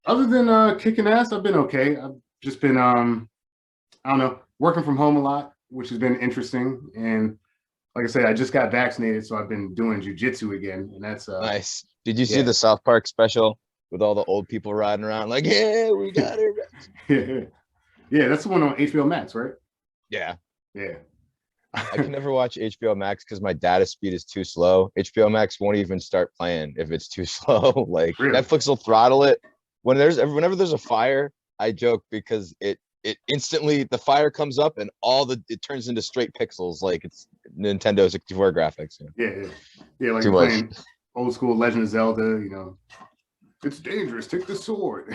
Other than kicking ass, I've been okay. I've just been I don't know, working from home a lot, which has been interesting. And like I said, I just got vaccinated, so I've been doing jujitsu again, and that's Nice. Did you see yeah. the South Park special with all the old people riding around like, yeah, we got it. Yeah, that's the one on HBO Max, right? Yeah. Yeah. I can never watch HBO Max because my data speed is too slow. HBO Max won't even start playing if it's too slow. Like Really? Netflix will throttle it whenever there's a fire. I joke because it instantly the fire comes up and it turns into straight pixels like it's Nintendo 64 graphics. Yeah, like Too you're much. playing old school Legend of Zelda, it's dangerous, take the sword.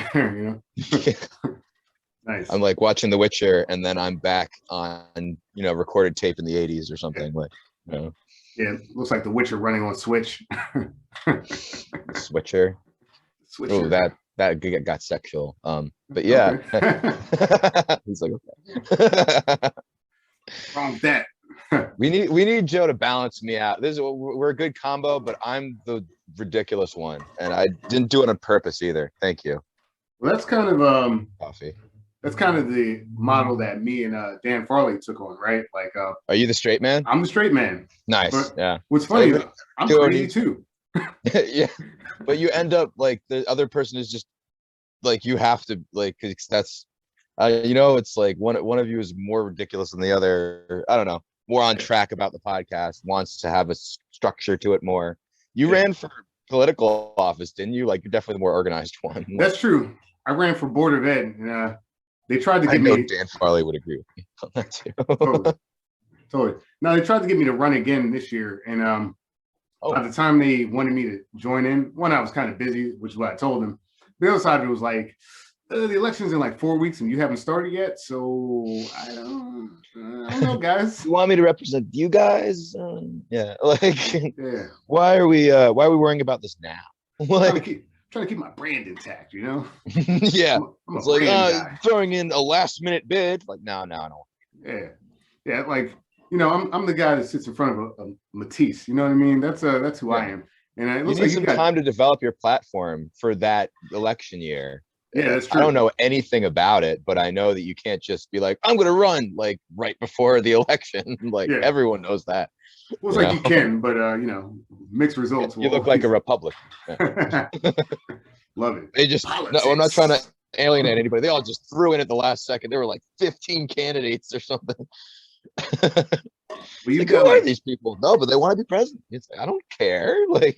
Nice. I'm like watching The Witcher and then I'm back on recorded tape in the 80s or Yeah. something like. Yeah, it looks like The Witcher running on Switch. Switcher. Oh, that got sexual. But yeah. Okay. He's like, okay. Wrong with that. we need Joe to balance me out. We're a good combo, but I'm the ridiculous one, and I didn't do it on purpose either. Thank you. Well, that's kind of Coffee. that's kind of the model that me and Dan Farley took on, right? Like, are you the straight man? I'm the straight man. Nice. But yeah. What's funny is I'm crazy too. Yeah, but you end up like the other person is just like you have to like because that's it's like one of you is more ridiculous than the other. I don't know, more on track about the podcast, wants to have a structure to it more. You ran for political office, didn't you? Like you're definitely the more organized one. That's true. I ran for Board of Ed, and they tried to get me. me. Dan Farley would agree with me on that too. Totally. Now they tried to get me to run again this year, and by the time they wanted me to join in, one, I was kind of busy, which is what I told them. The other side of it was like, the election's in like 4 weeks and you haven't started yet, so I don't know, guys. You want me to represent you guys? Yeah, like, yeah. Why are we worrying about this now? Like, trying to keep my brand intact, Yeah, I'm it's like throwing in a last minute bid. Like, no, I don't. Yeah, like. I'm the guy that sits in front of a Matisse. You know what I mean? That's who I am. And it looks you need some time to develop your platform for that election year. Yeah, that's true. I don't know anything about it, but I know that you can't just be like, I'm going to run like right before the election. Like everyone knows that. Well, it's like you can, but mixed results. You look like a Republican. Love it. They just no, I'm not trying to alienate anybody. They all just threw in at the last second. There were like 15 candidates or something. Well, like, who are these people? No, but they want to be president. It's like, I don't care. Like,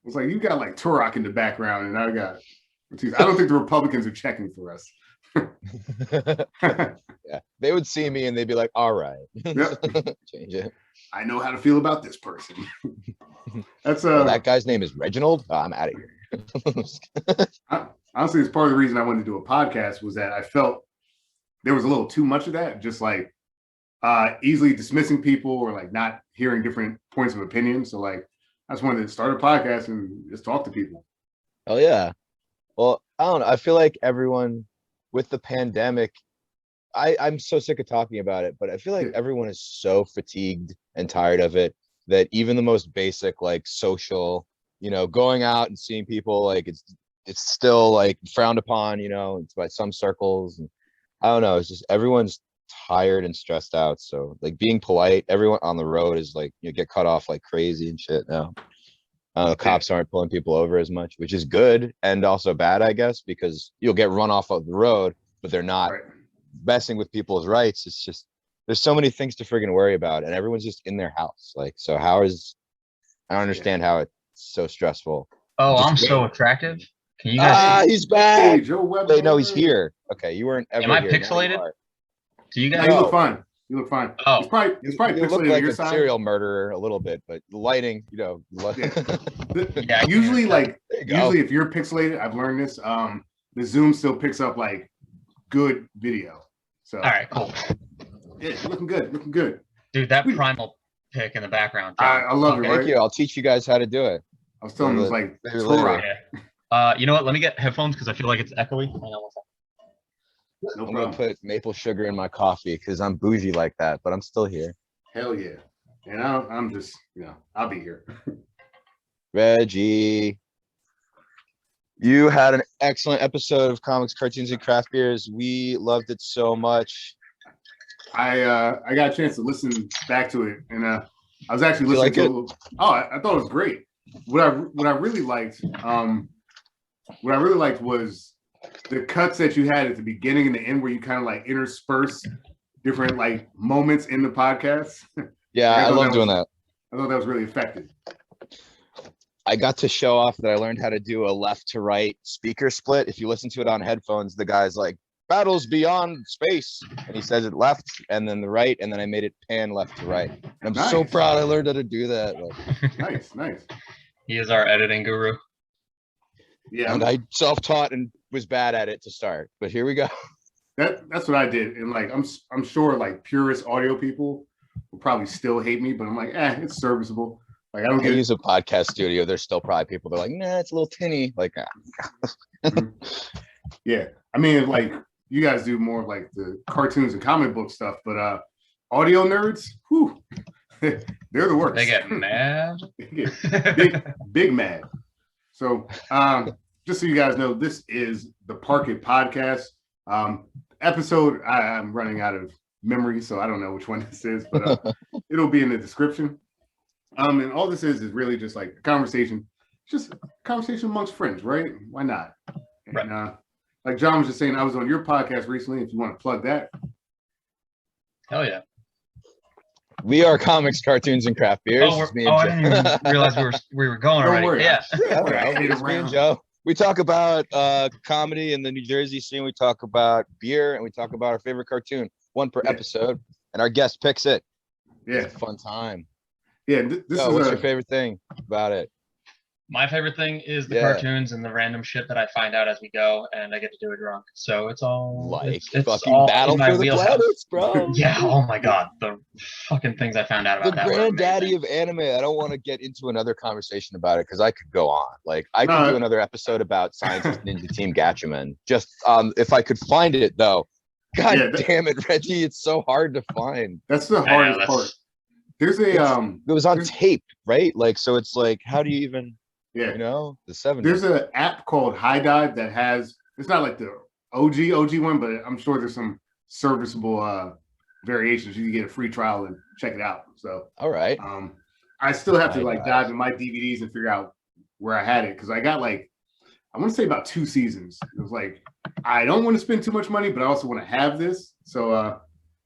it's like you got like Turok in the background, and I got. I don't think the Republicans are checking for us. Yeah, they would see me and they'd be like, "All right, change it." I know how to feel about this person. That's that guy's name is Reginald. Oh, I'm out of here. Honestly, it's part of the reason I wanted to do a podcast was that I felt there was a little too much of that, just like easily dismissing people or like not hearing different points of opinion. So like, I just wanted to start a podcast and just talk to people. Oh yeah. Well, I don't know. I feel like everyone with the pandemic, I'm so sick of talking about it, but I feel like everyone is so fatigued and tired of it that even the most basic like social, going out and seeing people, like it's still like frowned upon, it's by some circles. And I don't know. It's just everyone's tired and stressed out. So like being polite, everyone on the road is like, get cut off like crazy and shit now. The cops aren't pulling people over as much, which is good and also bad, I guess, because you'll get run off of the road, but they're not messing with people's rights. It's just there's so many things to friggin' worry about, and everyone's just in their house. Like, so I don't understand how it's so stressful. Oh, I'm so attractive. Can you guys? He's back. Hey, Joe Webb. Wait, no, he's here. Okay, you weren't ever. Am I here. pixelated? Do you guys? No, you look fine. You look fine. Oh, it's probably you look like a serial murderer a little bit, but the lighting, usually if you're pixelated, I've learned this. The Zoom still picks up like good video. So all right, cool. Yeah, looking good. Dude, that primal pick in the background. I love it. Right? Thank you. I'll teach you guys how to do it. I was telling you, it was like you know what? Let me get headphones because I feel like it's echoey. Hang on one second. No I'm gonna put maple sugar in my coffee because I'm bougie like that, but I'm still here. Hell yeah. And I'm just, I'll be here. Reggie. You had an excellent episode of Comics, Cartoons, and Craft Beers. We loved it so much. I got a chance to listen back to it, and I was actually Did you listening like to. I thought it was great. What I really liked, was the cuts that you had at the beginning and the end, where you kind of like intersperse different like moments in the podcast. Yeah, Like, I love doing that. I thought that was really effective. I got to show off that I learned how to do a left to right speaker split. If you listen to it on headphones, the guy's like, "Battles beyond space," and he says it left and then the right, and then I made it pan left to right. And I'm so Nice. proud I learned how to do that. Like, Nice. He is our editing guru. Yeah, and I self-taught and was bad at it to start, but here we go. that's what I did, and like I'm sure like purist audio people will probably still hate me, but I'm like, it's serviceable. Like I don't I use a podcast studio. There's still probably people that are like, nah, it's a little tinny. Like, Yeah, I mean, like you guys do more of like the cartoons and comic book stuff, but audio nerds, whew, they're the worst. They get mad. They get big mad. So just so you guys know, this is the Park It podcast episode. I'm running out of memory, so I don't know which one this is, but it'll be in the description. And all this is really just like a conversation, amongst friends, right? Why not? Right. And like John was just saying, I was on your podcast recently. If you want to plug that, Hell yeah. we are Comics, Cartoons, and Craft Beers. Oh, It's me and I Joe. didn't even realize we were going Don't already. worry. Yeah. It's me and Joe. We talk about comedy in the New Jersey scene. We talk about beer, and we talk about our favorite cartoon, one per episode, and our guest picks it. yeah, It's a fun time. yeah. This Joe, is what's your favorite thing about it? My favorite thing is the Yeah. cartoons and the random shit that I find out as we go, and I get to do it drunk. So it's all Like it's fucking all Battle in my for the wheelhouse. Planets, bro. Yeah. Oh my god, the fucking things I found out The about that. were granddaddy amazing. of anime. I don't want to get into another conversation about it because I could go on. Like I could No. do another episode about Scientist Ninja Team Gatchaman. Just if I could find it though. God Yeah, damn it, Reggie! It's so hard to find. That's the I know, hardest that's- part. There's a It was on there's- tape, right? Like so, it's like how do you even, yeah. you know, the 70s. There's an app called High Dive that has. It's not like the OG one, but I'm sure there's some serviceable variations. You can get a free trial and check it out. So All right. I still have to High like Dive. dive in my DVDs and figure out where I had it because I got like I want to say about 2 seasons. It was like I don't want to spend too much money, but I also want to have this. So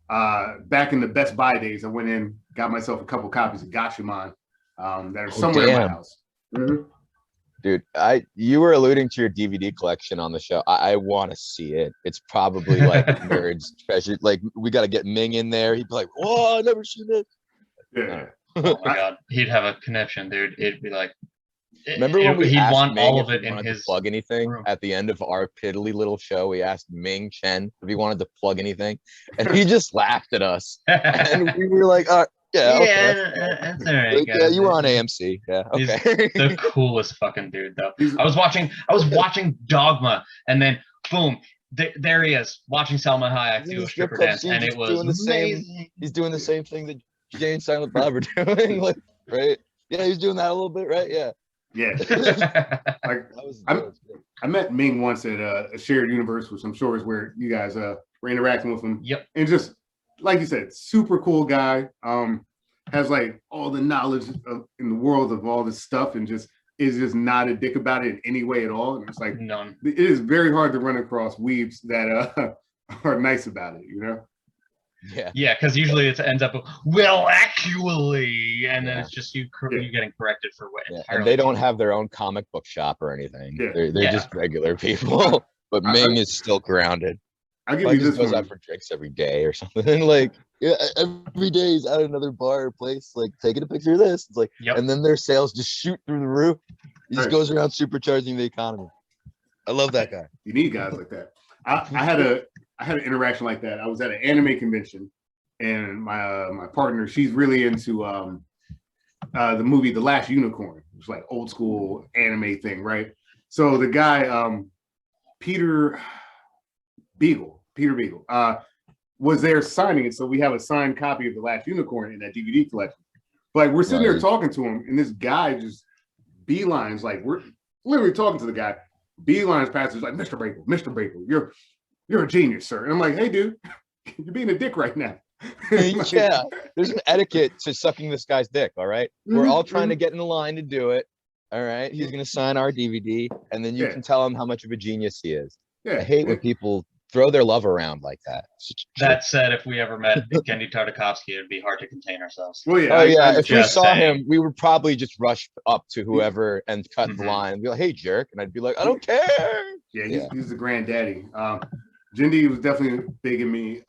back in the Best Buy days, I went in, got myself a couple copies of Gatchaman that are somewhere in my damn. house. Mhm. Dude, you were alluding to your DVD collection on the show. I want to see it. It's probably like nerds treasure. Like we got to get Ming in there. He'd be like, "Whoa, I never seen it." Yeah. Oh my god, he'd have a connection, dude. It'd be like. Remember when we he'd asked want Ming all if of it he in wanted to his plug anything room. at the end of our piddly little show? We asked Ming Chen if he wanted to plug anything, and he just laughed at us. And we were like, yeah, okay. that's all right, Like, guys. yeah, you were on AMC. Yeah, He's okay. the coolest fucking dude, though. He's- I was watching Dogma, and then boom, there he is watching Selma Hayek He's in do the a strip stripper club dance, scene, and just it was doing the same- amazing. He's doing the same thing that Jay and Silent Bob are doing, like, right? Yeah, he's doing that a little bit, right? Yeah. Yeah. Like That was good. I met Ming once at a shared universe, which I'm sure is where you guys were interacting with him. Yep. And just like you said, super cool guy. Has like all the knowledge in the world of all this stuff, and just is just not a dick about it in any way at all. And it's like None. it is very hard to run across weebs that are nice about it, you know? Yeah. Yeah, because usually it ends up with, well, actually, and then Yeah. it's just you Yeah. getting corrected for what Yeah, entirely. and they don't have their own comic book shop or anything. Yeah. They're Yeah. just regular people. But Ming is still grounded. I'll give Probably you just this goes one. out for drinks every day or something. Like, yeah, every day he's at another bar or place, like taking a picture of this. It's like, Yep. and then their sales just shoot through the roof. He just Right. goes around supercharging the economy. I love that guy. You need guys like that. I had an interaction like that. I was at an anime convention, and my partner, she's really into the movie The Last Unicorn. It's like old school anime thing, right? So the guy, Peter Beagle, was there signing it. So we have a signed copy of The Last Unicorn in that DVD collection. But like, we're sitting there Right. talking to him, and this guy just beelines, like we're literally talking to the guy, beelines past us like, Mr. Bakewell, you're a genius, sir. And I'm like, hey, dude, you're being a dick right now. Like, Yeah, there's an etiquette to sucking this guy's dick. All right, we're all trying to get in the line to do it. All right, he's gonna sign our DVD, and then you can tell him how much of a genius he is. I hate when people throw their love around like that. That said, if we ever met Gendy Tartakovsky, it'd be hard to contain ourselves. Well, yeah. If we saw him, we would probably just rush up to whoever and cut the line and be like, "Hey, jerk," and I'd be like, "I don't care." Yeah, he's the granddaddy. Jindy was definitely big in me,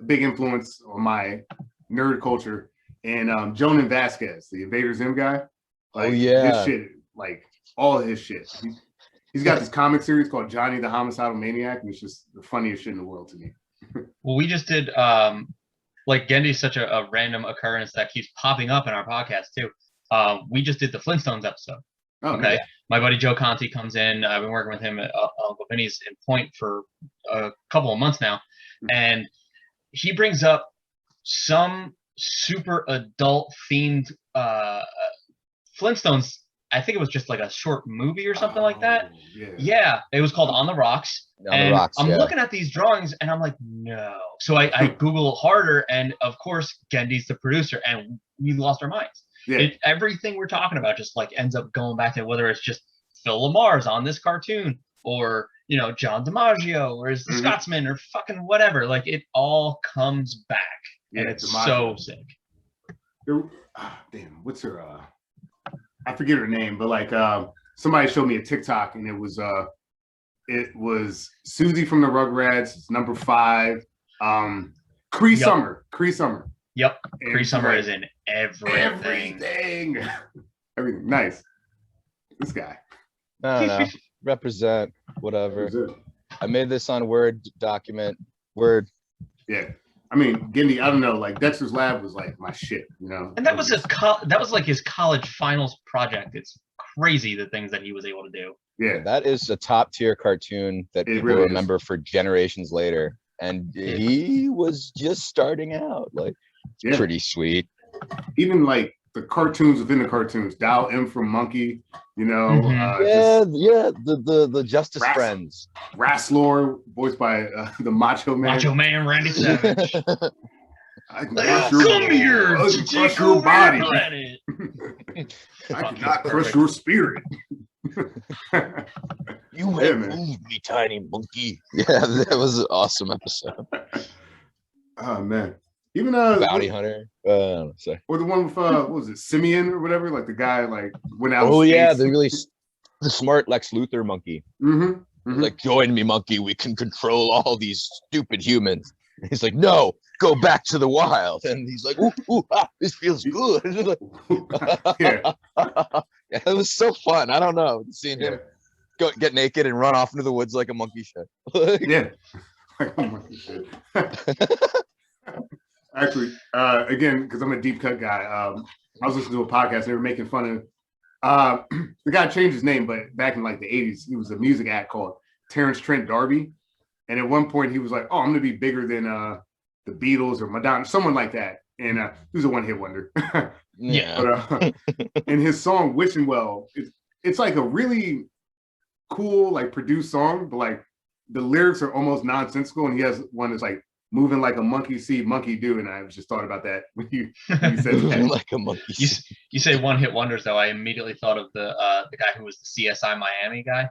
big influence on my nerd culture. And Jonan Vasquez, the Invader Zim guy. Like, his shit, like all of his shit. He's got this comic series called Johnny the Homicidal Maniac, and it's just the funniest shit in the world to me. Well, we just did like Gendy's such a random occurrence that keeps popping up in our podcast too. We just did the Flintstones episode. Oh, okay. Man. My buddy Joe Conti comes in. I've been working with him at Uncle Vinny's in Point for a couple of months now. And he brings up some super adult themed Flintstones. I think it was just like a short movie or something like that. Yeah. It was called On the Rocks. I'm looking at these drawings and I'm like, no. So I Google harder, and of course Gendy's the producer, and we lost our minds. Yeah. Everything we're talking about just like ends up going back to whether it's just Phil Lamar's on this cartoon, or John DiMaggio, or is the Scotsman, or fucking whatever. Like, it all comes back, and it's so sick. Damn, what's her? I forget her name, but like somebody showed me a TikTok, and it was Susie from the Rugrats. It's number 5. Cree Summer. Yep, Cree Summer is in everything. Everything. Nice. This guy. I don't know. Represent, whatever. I made this on Word document. Word. Yeah. I mean, Gendy, I don't know. Like, Dexter's Lab was like my shit, And that was that was like his college finals project. It's crazy the things that he was able to do. Yeah. That is a top tier cartoon that people really remember for generations later. And he was just starting out. Like, pretty sweet. Even like the cartoons within the cartoons, Dial M from Monkey, the Justice Friends. Rasslor, voiced by the Macho Man. Macho Man Randy Savage. I can come here to crush your body. I cannot crush your spirit. You have moved me, tiny monkey. Yeah, that was an awesome episode. Oh man. Even Bounty Hunter. Sorry. Or the one with what was it, Simeon or whatever? Like the guy like went out. Oh yeah, the smart Lex Luthor monkey. Like, join me, monkey. We can control all these stupid humans. And he's like, no, go back to the wild. And he's like, this feels good. Yeah, it was so fun. I don't know, seeing him get naked and run off into the woods like a monkey should. Yeah, like a monkey should. Actually, again, because I'm a deep cut guy, I was listening to a podcast and they were making fun of the guy changed his name, but back in like the 80s, he was a music act called Terrence Trent D'Arby. And at one point he was like, oh, I'm gonna be bigger than the Beatles or Madonna, someone like that. And he was a one-hit wonder. Yeah. But and his song Wishing Well, it's like a really cool, like produced song, but like the lyrics are almost nonsensical. And he has one that's like, moving like a monkey see, monkey do, and I just thought about that when you said that. Like a monkey. You say one-hit wonders, though. I immediately thought of the guy who was the CSI Miami guy.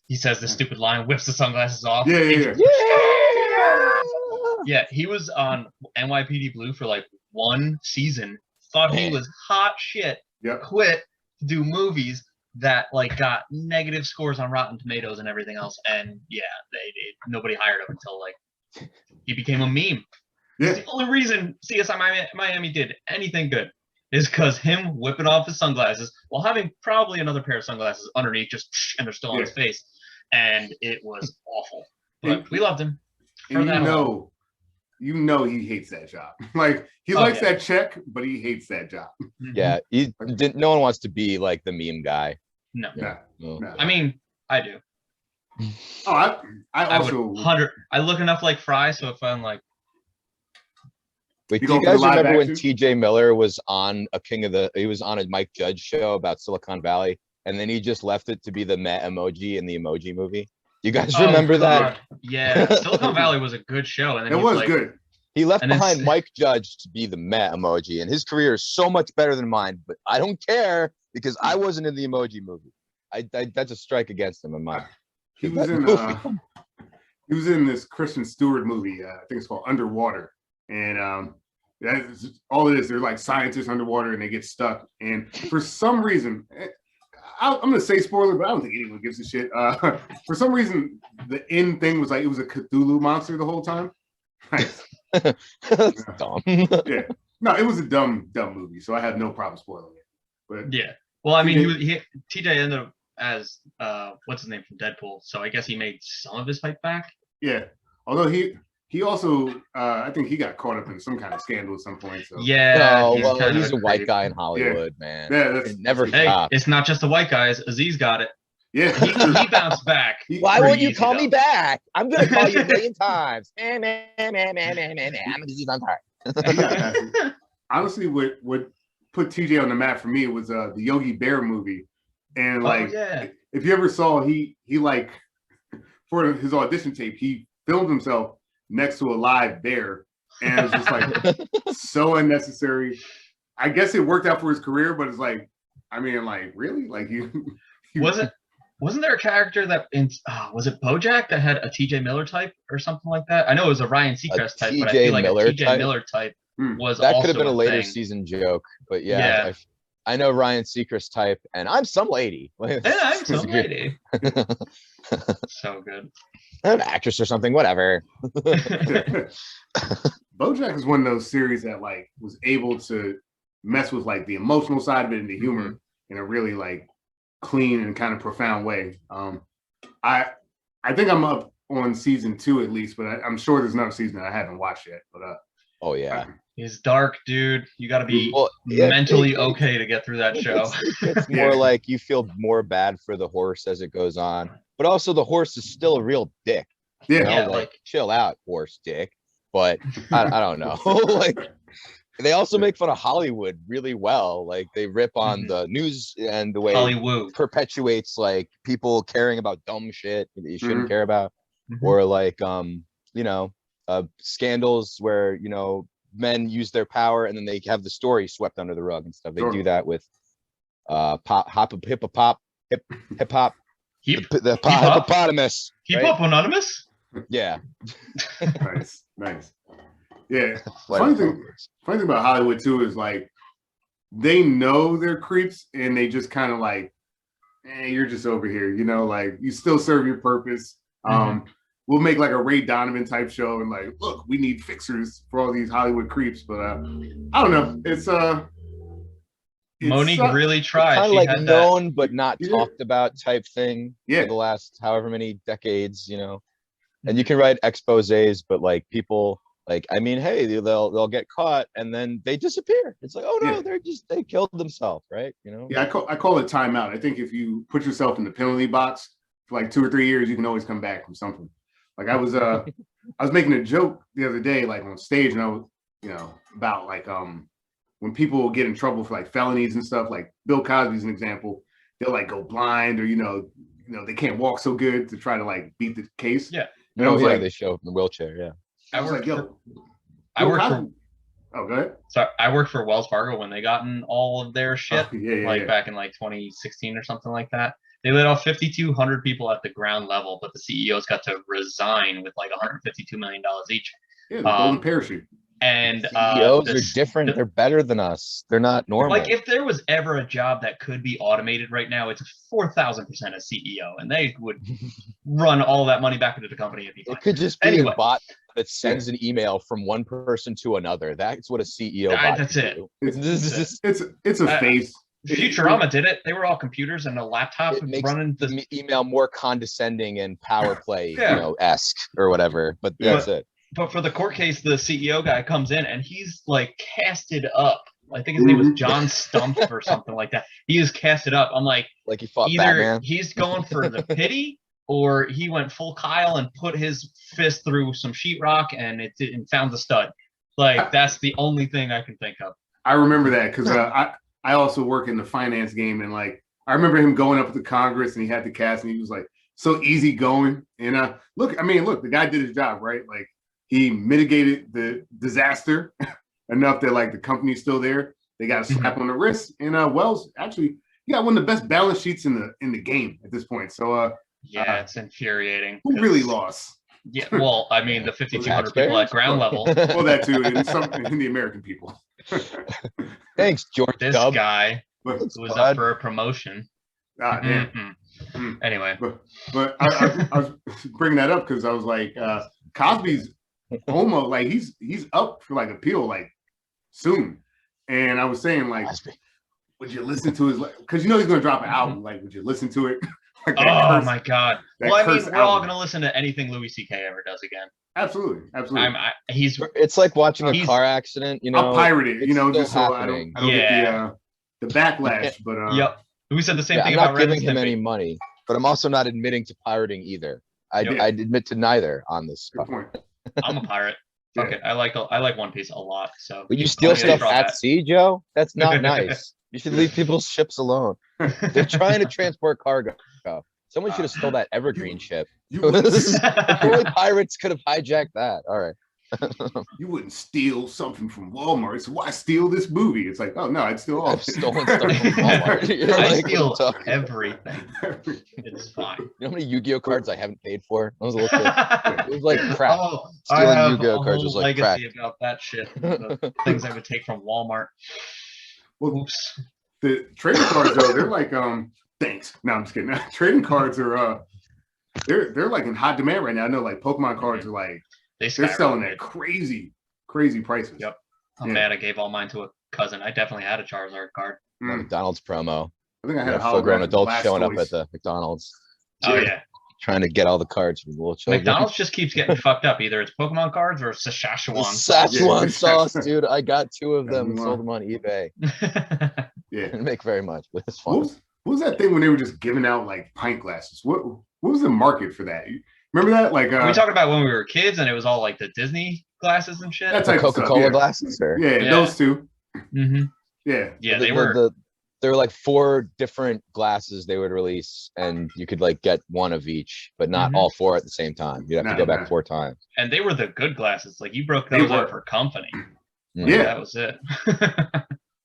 He says the stupid line, whips the sunglasses off. Yeah. Yeah, he was on NYPD Blue for like 1 season. Thought he was hot shit. Yep. Quit to do movies that like got negative scores on Rotten Tomatoes and everything else. And yeah, nobody hired him until like he became a meme. Yeah. The only reason CSI Miami did anything good is because him whipping off his sunglasses while having probably another pair of sunglasses underneath, and they're still on his face. And it was awful. But we loved him. And you know he hates that job. Like, he likes that check, but he hates that job. Yeah, no one wants to be like the meme guy. No. I mean, I do. Oh, I also I look enough like Fry, so if I'm like, wait, do you guys remember when TJ Miller was on he was on a Mike Judge show about Silicon Valley, and then he just left it to be the meh emoji in the Emoji Movie. You guys remember that? Yeah, Silicon Valley was a good show, and then it was good. He left behind Mike Judge to be the meh emoji, and his career is so much better than mine. But I don't care because I wasn't in the Emoji Movie. That's a strike against him in mine. He was in this Kristen Stewart movie. I think it's called Underwater, and that's all it is. They're like scientists underwater, and they get stuck. And for some reason, I'm gonna say spoiler, but I don't think anyone gives a shit. For some reason, the end thing was like it was a Cthulhu monster the whole time. That's dumb. Yeah, no, it was a dumb movie, so I had no problem spoiling it. But yeah, well, I mean, TJ ended up as what's his name from Deadpool, so I guess he made some of his hype back. Yeah, although he also I think he got caught up in some kind of scandal at some point. So yeah, he's a white guy in Hollywood, man. Yeah, that's never hey, stop. It's not just the white guys. Aziz got it. Yeah, he bounced back. Why won't you call me back? I'm gonna call you a million times. I'm Aziz Ansari. Honestly, what put TJ on the map for me was the Yogi Bear movie, and like if you ever saw he like for his audition tape he filmed himself next to a live bear, and it was just like so unnecessary. I guess it worked out for his career, but it's like, I mean, like really, like you wasn't there a character that was it BoJack that had a TJ Miller type or something like that? I know it was a Ryan Seacrest type, but I feel like a TJ Miller type was that also could have been a later thing. season joke, but yeah. I know Ryan Seacrest type, and I'm some lady. Yeah, I'm some lady. So good. An actress or something, whatever. BoJack is one of those series that like was able to mess with like the emotional side of it and the humor in a really like clean and kind of profound way. I think I'm up on season 2 at least, but I'm sure there's another season that I haven't watched yet. But oh yeah, he's dark, dude. You got to be mentally okay to get through that show. It's more like you feel more bad for the horse as it goes on, but also the horse is still a real dick. Yeah, like chill out, horse dick. But I don't know. Like they also make fun of Hollywood really well. Like they rip on the news and the way Hollywood perpetuates like people caring about dumb shit that you shouldn't care about, or like scandals where men use their power and then they have the story swept under the rug and stuff. They do that with hip hop, the hippopotamus. Hip hop anonymous. Yeah. Nice. Yeah. Funny thing about Hollywood too is like they know they're creeps and they just kind of like, you're just over here, like you still serve your purpose. We'll make like a Ray Donovan type show and like, look, we need fixers for all these Hollywood creeps. But I don't know. It's Monique really tried. Kind of like known but not talked about type thing for the last however many decades, And you can write exposés, but like people like, I mean, hey, they'll get caught and then they disappear. It's like, oh no, they killed themselves, right? Yeah, I call it timeout. I think if you put yourself in the penalty box for like 2 or 3 years, you can always come back from something. Like I was making a joke the other day, like on stage, and I was, about like when people get in trouble for like felonies and stuff, like Bill Cosby's an example, they'll like go blind or they can't walk so good to try to like beat the case. Yeah. And I was like, they show up in the wheelchair. Yeah. I was like, yo, go ahead. So I worked for Wells Fargo when they gotten all of their shit, back in like 2016 or something like that. They laid off 5,200 people at the ground level, but the CEOs got to resign with like $152 million each. Yeah, the golden parachute. And CEOs are different. They're better than us. They're not normal. Like if there was ever a job that could be automated right now, it's 4,000% a CEO, and they would run all that money back into the company. It could just be a bot that sends an email from one person to another. That's what a CEO bot that's it. It's a face. Futurama did it. They were all computers and a laptop running the email more condescending and power play, esque or whatever. But that's it. But for the court case, the CEO guy comes in and he's like casted up. I think his name was John Stumpf or something like that. He is casted up. I'm like he fought either Batman. He's going for the pity or he went full Kyle and put his fist through some sheetrock and found the stud. Like that's the only thing I can think of. I remember that because I also work in the finance game, and like I remember him going up to Congress and he had the cast and he was like so easygoing. And look, the guy did his job, right? Like he mitigated the disaster enough that like the company's still there. They got a slap on the wrist, and Wells actually he got one of the best balance sheets in the game at this point. So it's infuriating. Who really lost? Yeah, well, I mean the 5,200 people at ground level. Well, that too, and the American people. Thanks, George. This guy was up for a promotion. Anyway, but I was bringing that up because I was like, Cosby's almost like he's up for like appeal like soon, and I was saying like, would you listen to his? Because you know he's gonna drop an album. Like, would you listen to it? Like my God! Well, I mean, we're all gonna listen to anything Louis C.K. ever does again. Absolutely. It's like watching a car accident. You know, I'll pirate it. You know, just so I don't get the backlash. But yep, we said the same thing I'm about not giving him any money, but I'm also not admitting to pirating either. I admit to neither on this. Good point. I'm a pirate. Okay, I like One Piece a lot. So, but you steal stuff at sea, Joe? That's not nice. You should leave people's ships alone. They're trying to transport cargo. Someone should have stole that Evergreen ship. Only pirates could have hijacked that. All right. You wouldn't steal something from Walmart, so why steal this movie? It's like, oh no, I'd steal all. I've stolen stuff from Walmart. I steal everything. It's fine. You know how many Yu-Gi-Oh cards I haven't paid for? I was a little kid. It was like crap. Stealing Yu-Gi-Oh cards was like crap. About that shit. The things I would take from Walmart. Well, oops. The trading cards though, they're like thanks. No, I'm just kidding. Trading cards are they're like in hot demand right now. I know like Pokemon cards are like they're selling at crazy prices. Yep. I'm mad I gave all mine to a cousin. I definitely had a Charizard card. McDonald's promo. I think I had a full-grown adult showing up at the McDonald's. Oh yeah. Trying to get all the cards from the little children. McDonald's just keeps getting fucked up. Either it's Pokemon cards or Saskatchewan sauce, dude. I got 2 of them and sold them on eBay. Didn't make very much, but it's fun. What was that thing when they were just giving out like pint glasses? What was the market for that? Remember that? Like we talked about when we were kids, and it was all like the Disney glasses and shit. That's like Coca-Cola glasses, or those two. Yeah, they were. There were like 4 different glasses they would release, and you could like get one of each, but not all 4 at the same time. You'd have to go back 4 times. And they were the good glasses. Like you broke those out for company. Yeah, that was it.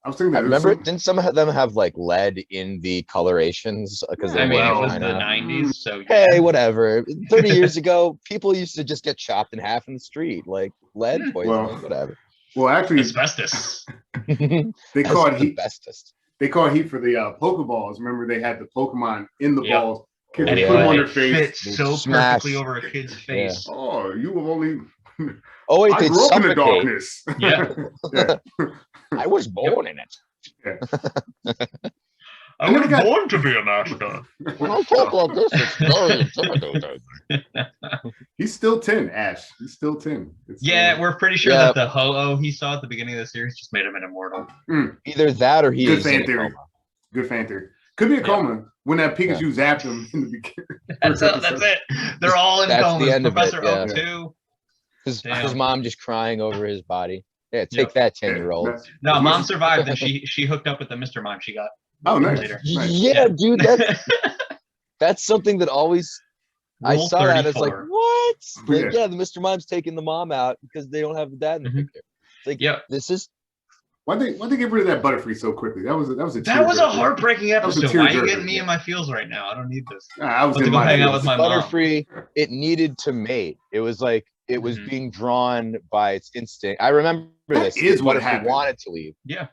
I was thinking that. Remember, didn't some of them have like lead in the colorations? Because it was the 90s, so hey, whatever. 30 years ago, people used to just get chopped in half in the street, like lead poisoning, whatever. Well, actually, asbestos. They called heat. Asbestos. They called heat for the Pokeballs. Remember, they had the Pokemon in the balls. Kids and put them on their face. Fit so perfectly over a kid's face. Yeah. Oh, you have only. Oh wait, I grew up in the darkness. Yeah. I was born in it. Yeah. I was born to be a master. When I talk like this, it's very intimidating. He's still 10, Ash. He's still 10. We're pretty sure that the Ho-Oh he saw at the beginning of the series just made him an immortal. Either that or he Good is fan theory. Good fan theory. Could be a coma when that Pikachu zapped him in the beginning. That's it. They're all in comas. The end Professor of it, O2. His mom just crying over his body. Yeah, take that, 10-year-old. No, mom survived, and she hooked up with the Mr. Mime she got. Oh, nice. Later. Yeah, dude, that's something that always I saw 34. That it's like what? Like, the Mr. Mime's taking the mom out because they don't have the dad in the picture. It's like, this is why they get rid of that Butterfree so quickly? That was a heartbreaking episode. Why are you getting me in my feels right now? I don't need this. I was going to hang out with my Butterfree. It needed to mate. It was like it was being drawn by its instinct. I remember this. Is what Butterfree happened. Wanted to leave. Yeah.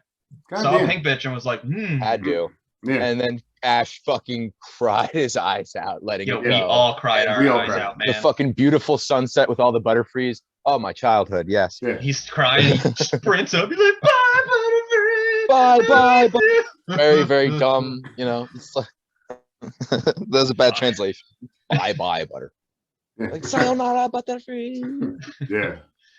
Saw a pink bitch and was like, Had to. Yeah. And then Ash fucking cried his eyes out, letting it go. We all cried our eyes out, man. The fucking beautiful sunset with all the Butterfrees. Oh, my childhood, yes. Yeah. He's crying, he sprints up, he's like, bye, Butterfree! Bye. Very, very dumb, you know. It's like, that was a bad translation. Bye, Butter. Yeah. Like, sayonara, Butterfree. Yeah.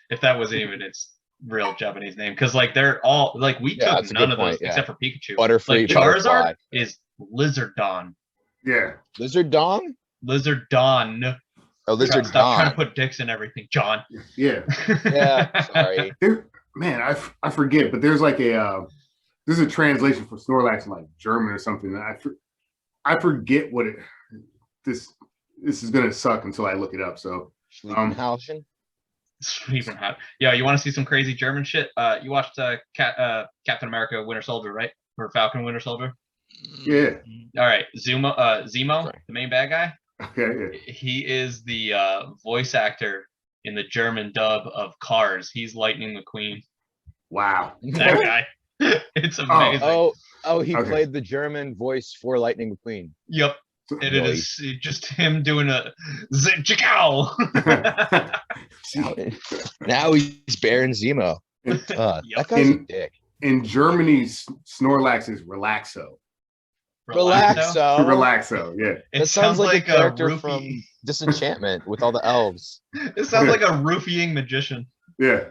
If that wasn't even its real Japanese name, because like they're all like we took none of those except for Pikachu. Butterfree, like Charizard is Lizardon. Yeah. Lizardon? Lizardon. Oh, Lizardon. Stop trying to put dicks in everything, John. Yeah. Yeah. Sorry. Man, I forget, but there's like there's a translation for Snorlax in like German or something. I forget what it. This is gonna suck until I look it up. So Schlieffen. Yeah, you want to see some crazy German shit? You watched Captain America: Winter Soldier, right? Or Falcon: Winter Soldier? Yeah. All right, Zemo, the main bad guy. Okay. Yeah. He is the voice actor in the German dub of Cars. He's Lightning McQueen. Wow. That guy. It's amazing. He played the German voice for Lightning McQueen. Yep. And it is just him doing a Zickow. Now he's Baron Zemo. That guy's a dick. In Germany, Snorlax is Relaxo. Relaxo, yeah. It sounds like a character from Disenchantment with all the elves. It sounds like a roofying magician. Yeah.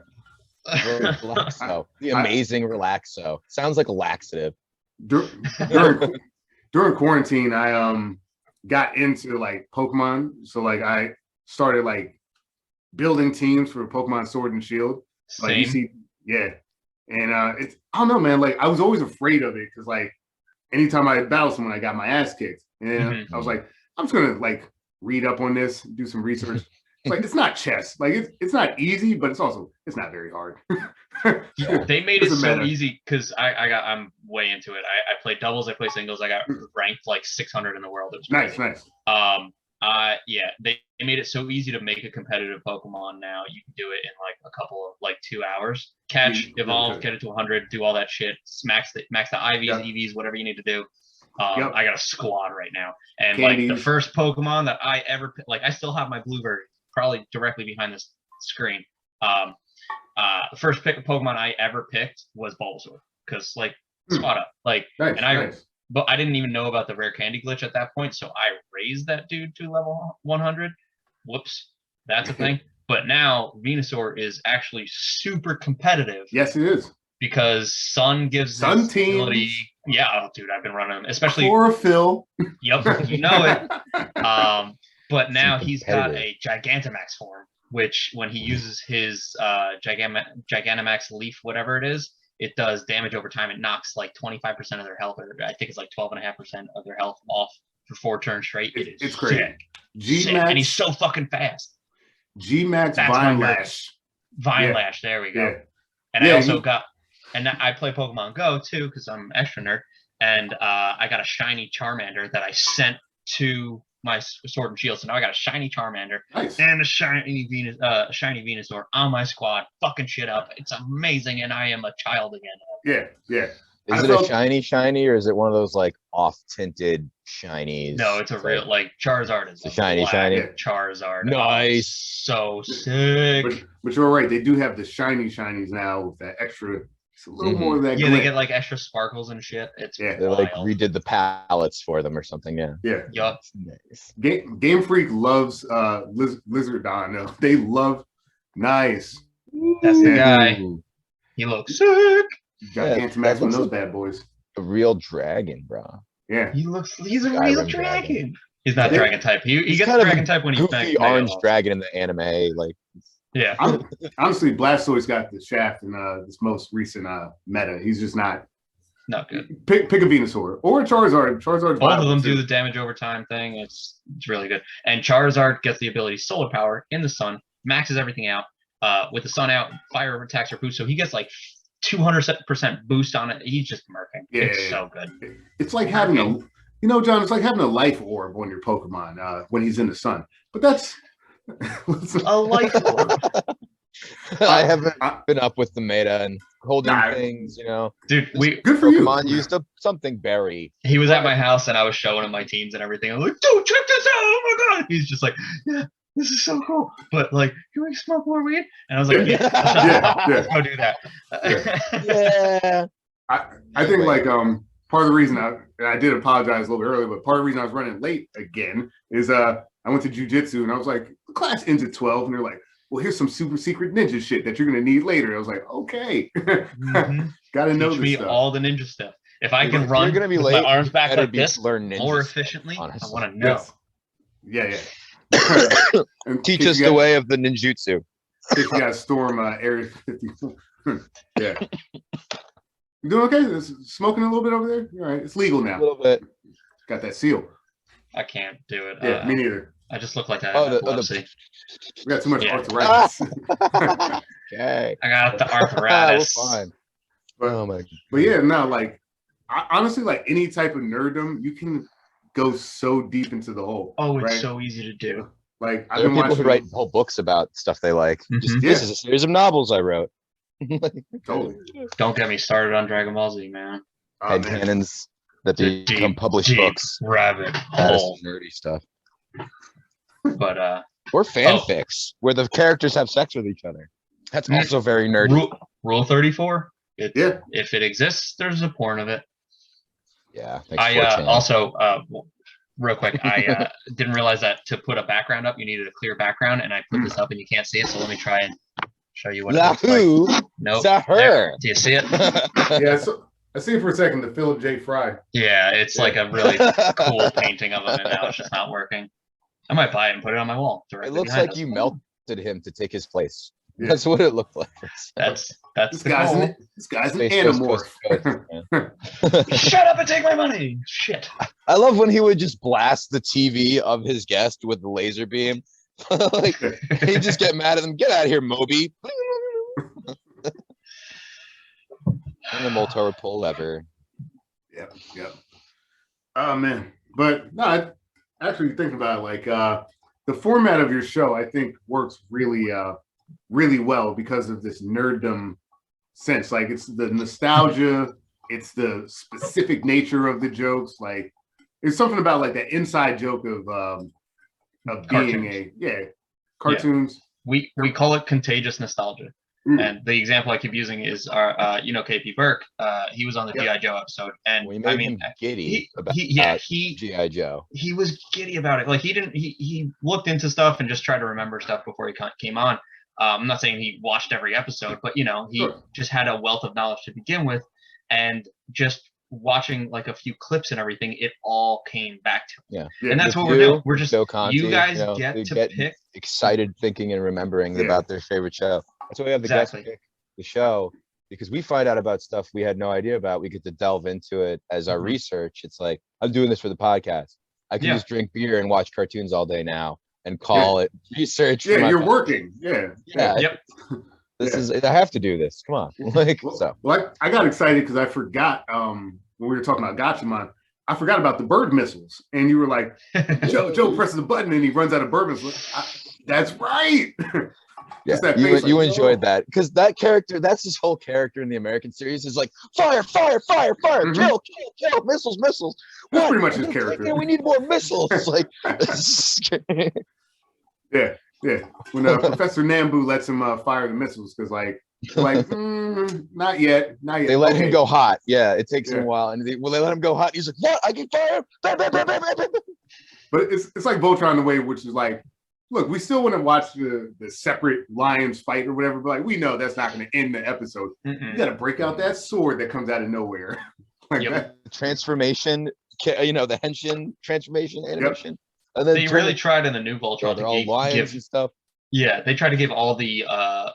Relaxo. The amazing Relaxo. Sounds like a laxative. During quarantine, I got into like Pokemon. So like I started like building teams for Pokemon Sword and Shield. Like Same. you see, yeah. And it's I don't know, man. Like I was always afraid of it because like anytime I battled someone, I got my ass kicked. And I was like, I'm just gonna like read up on this, do some research. It's like it's not chess. Like it's not easy, but it's not very hard. They made it so easy because I'm way into it. I play doubles, I play singles, I got ranked like 600 in the world. It was crazy. Nice. Yeah, they made it so easy to make a competitive Pokemon now. You can do it in like a couple of like 2 hours. Catch, evolve, get it to 100, do all that shit. Max the IVs, EVs, whatever you need to do. I got a squad right now. And like the first Pokemon that I ever like, I still have my Blueberry probably directly behind this screen. The first Pokemon I ever picked was Bulbasaur because like squad up, like, but I didn't even know about the rare candy glitch at that point, so I raised that dude to level 100. Whoops, that's a thing. But now Venusaur is actually super competitive. Yes, it is. Because Sun gives Sun this teams. ability. Yeah, oh, dude, I've been running them, especially chlorophyll. Yep, you know it. But now he's got a Gigantamax form, which when he uses his Gigantamax Leaf, whatever it is, it does damage over time. It knocks like 25% of their health, or I think it's like 12.5% of their health off for 4 turns straight. It's crazy. G-Max, and he's so fucking fast. G-Max Vine Lash. Vine Lash, there we go. Yeah. And I also got, and I play Pokemon Go too, because I'm an extra nerd. And I got a shiny Charmander that I sent to my Sword and Shield. So now I got a shiny Charmander and a shiny Venusaur on my squad, fucking shit up. It's amazing, and I am a child again. Yeah. Is it a shiny, or is it one of those like off-tinted shinies? No, it's a real like Charizard is a shiny. Charizard. Nice. So sick. But you're right. They do have the shinies now with that extra. It's a little more of that. Yeah, they get like extra sparkles and shit. It's they like redid the palettes for them or something. Yeah. Yup. Nice. Game Freak loves Lizardon. No, they love Nice. That's the guy. He looks sick. Gigantamax on those bad boys. A real dragon, bro. Yeah. He's a real dragon. He's not dragon type. He gets dragon type when he's goofy orange dragon in the anime, like. Yeah. Honestly, Blastoise got the shaft in this most recent meta. He's just not good. Pick a Venusaur or a Charizard. Charizard's both of them do the damage over time thing. It's really good. And Charizard gets the ability Solar Power in the sun, maxes everything out. With the sun out, fire attacks are boost, so he gets like 200% boost on it. He's just murking. It's so good. It's like having John, it's like having a life orb on your Pokemon when he's in the sun. But that's a life orb. I haven't been up with the meta and holding things, Dude, good for Pokemon used something berry. He was at my house and I was showing him my teams and everything. I'm like, dude, check this out! Oh my god! He's just like, yeah, this is so cool. But like, can we smoke more weed? And I was like, let's go do that. I think like part of the reason I did apologize a little bit earlier, but part of the reason I was running late again is I went to jujitsu and I was like, the class ends at 12, and they're like, well, here's some super secret ninja shit that you're gonna need later. I was like, okay, gotta know this stuff. All the ninja stuff. If I can run with my arms back like this more efficiently, honestly. I want to know. Yes. Yeah. Teach us the way of the ninjutsu. If you guys storm Area 54. Yeah. You doing okay? Smoking a little bit over there? All right. It's legal now. A little bit. got that seal. I can't do it. Yeah, me neither. I just look like I have epilepsy. We got too much arthritis. Okay. I got the arthritis. We're fine. Oh my God. But yeah, no, like honestly, like any type of nerddom, you can go so deep into the hole. Oh, it's so easy to do. Like I've been watching people who write whole books about stuff they like. This is a series of novels I wrote. Totally. Don't get me started on Dragon Ball Z, man. Headcanons that become published books. Rabbit that is some nerdy stuff. But or fanfics where the characters have sex with each other. That's also very nerdy. Rule 34. If it exists, there's a porn of it. Yeah. I also real quick, I didn't realize that to put a background up, you needed a clear background, and I put this up and you can't see it. So let me try and show you what it looks like. Nope. There. Do you see it? Yeah, so I see it for a second. The Philip J. Fry. Yeah, it's like a really cool painting of him, and now it's just not working. I might buy it and put it on my wall. It looks like you melted him to take his place. Yeah. That's what it looked like. That's this guy's an animorph. Shut up and take my money. Shit. I love when he would just blast the TV of his guest with the laser beam. Like he'd just get mad at them. Get out of here, Moby. And the Moltar would pull lever. Yep. Oh man. But no, actually thinking about it, like the format of your show, I think works really well because of this nerddom sense. Like it's the nostalgia, it's the specific nature of the jokes. Like it's something about like that inside joke of being cartoons. Yeah. We call it contagious nostalgia. And the example I keep using is our KP Burke. He was on the G.I. Joe episode, and we made him giddy about G.I. Joe. He was giddy about it. Like he looked into stuff and just tried to remember stuff before he came on. I'm not saying he watched every episode, but he just had a wealth of knowledge to begin with, and just watching like a few clips and everything, it all came back to him. And that's what we're doing. We're just you guys get to pick excited thinking and remembering about their favorite show. That's why we have the guest pick the show, because we find out about stuff we had no idea about. We get to delve into it as our research. It's like, I'm doing this for the podcast. I can just drink beer and watch cartoons all day now and call it research. Yeah, you're working. Yeah. Yep. This is, I have to do this. Come on. I got excited because I forgot when we were talking about Gatchaman, I forgot about the bird missiles. And you were like, Joe presses a button and he runs out of bird missiles. That's right. Yeah, you enjoyed that because that character, that's his whole character in the American series is like fire, kill, missiles. That's pretty much his character. We need more missiles. Like, yeah. When Professor Nambu lets him fire the missiles, because not yet. They let him go hot. Yeah, it takes him a while, and they let him go hot. He's like, what? I can fire. But it's like Voltron the way, which is like, look, we still want to watch the separate lions fight or whatever, but like we know that's not going to end the episode. You got to break out that sword that comes out of nowhere. The transformation, the henshin transformation animation. And then they really tried in the new Voltron to all lions and stuff. Yeah, they tried to give all the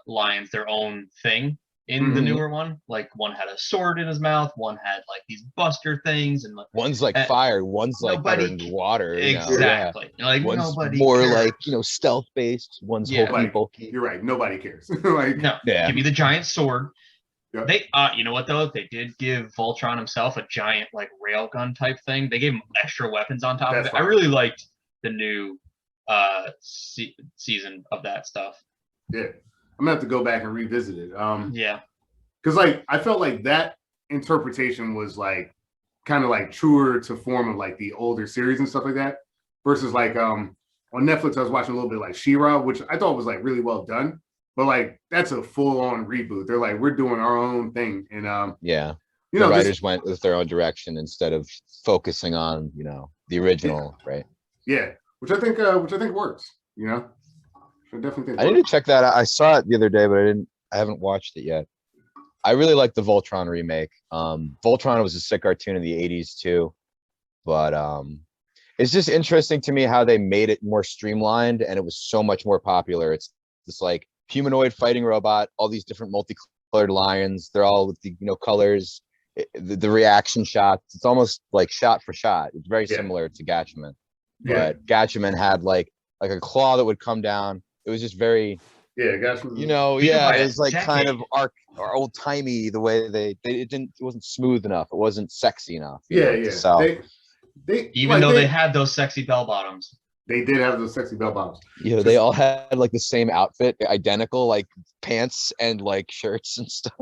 lions their own thing in the newer one. Like one had a sword in his mouth, one had like these buster things, and one's like fire, one's like better in water. Exactly. Like one's more cares. Like stealth based. One's bulky. You're right. Nobody cares. Give me the giant sword. Yep. They you know what though? They did give Voltron himself a giant like railgun type thing. They gave him extra weapons on top of it. I really liked the new season of that stuff. Yeah. I'm gonna have to go back and revisit it. Because I felt like that interpretation was like kind of like truer to form of like the older series and stuff like that. Versus like on Netflix, I was watching a little bit like She-Ra, which I thought was like really well done. But like that's a full-on reboot. They're like, we're doing our own thing, and the writers went with their own direction instead of focusing on the original, right? Yeah, which I think works. I definitely think I need to check that out. I saw it the other day, but I haven't watched it yet. I really like the Voltron remake. Voltron was a sick cartoon in the 80s too, but it's just interesting to me how they made it more streamlined and it was so much more popular. It's this like humanoid fighting robot, all these different multicolored lions. They're all with the colors. the reaction shots. It's almost like shot for shot. It's very similar to Gatchaman, but Gatchaman had like a claw that would come down. It was just very Gatchaman. You know, it was like kind of or old timey the way it wasn't smooth enough. It wasn't sexy enough. To sell. They had those sexy bell bottoms. They did have those sexy bell bottoms. They all had like the same outfit, identical, like pants and like shirts and stuff.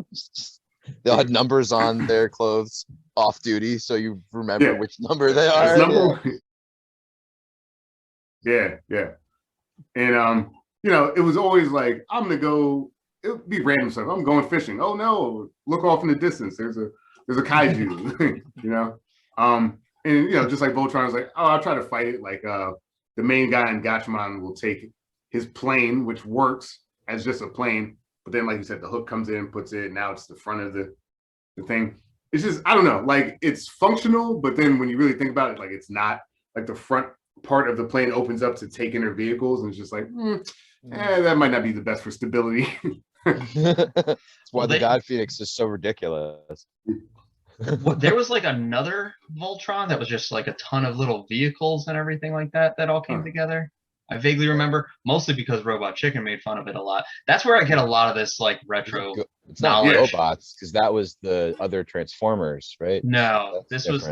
They all had numbers on their clothes off duty, so you remember which number they are. Yeah. And it was always like, I'm gonna go. It would be random stuff. I'm going fishing. Oh no! Look off in the distance. There's a kaiju. And just like Voltron was like, oh, I'll try to fight it. Like the main guy in Gatchaman will take his plane, which works as just a plane, but then like you said, the hook comes in, puts it. Now it's the front of the thing. It's just, I don't know. Like it's functional, but then when you really think about it, like it's not. Like the front part of the plane opens up to take in their vehicles, and it's just like, that might not be the best for stability. That's why the God Phoenix is so ridiculous. There was like another Voltron that was just like a ton of little vehicles and everything like that all came together. I vaguely remember, mostly because Robot Chicken made fun of it a lot. That's where I get a lot of this like retro it's not robots, because that was the other Transformers, right? No, this was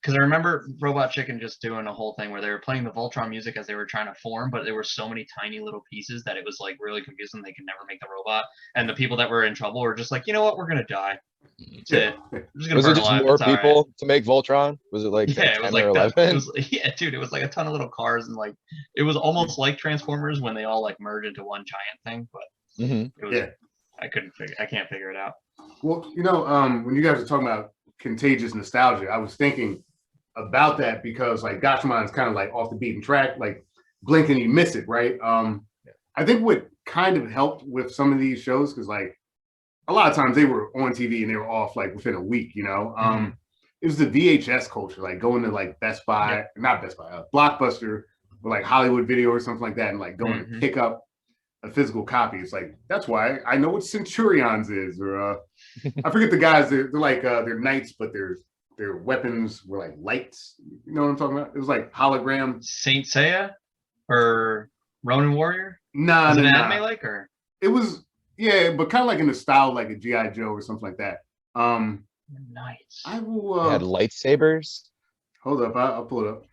because I remember Robot Chicken just doing a whole thing where they were playing the Voltron music as they were trying to form, but there were so many tiny little pieces that it was like really confusing. They could never make the robot, and the people that were in trouble were just like, you know what, we're gonna die. That's it. Was it just more people to make Voltron? Was it like it was like 11? Dude, it was like a ton of little cars, and like it was almost like Transformers when they all like merge into one giant thing. But it was, I can't figure it out. Well, when you guys are talking about contagious nostalgia, I was thinking about that because like Gatchaman is kind of like off the beaten track, like blink and you miss it, right? I think what kind of helped with some of these shows, because like a lot of times they were on TV and they were off like within a week, it was the VHS culture, like going to like Best Buy, not Best Buy, Blockbuster, or like Hollywood Video or something like that, and like going to pick up a physical copy. It's like, that's why I know what Centurions is, or I forget the guys. They're like they're knights, but their weapons were like lights. You know what I'm talking about? It was like hologram. Saint Seiya or Ronin Warrior? Nah, was it anime like, or it was but kind of like in the style like a G.I. Joe or something like that. Nice. I will. They had lightsabers. Hold up, I'll pull it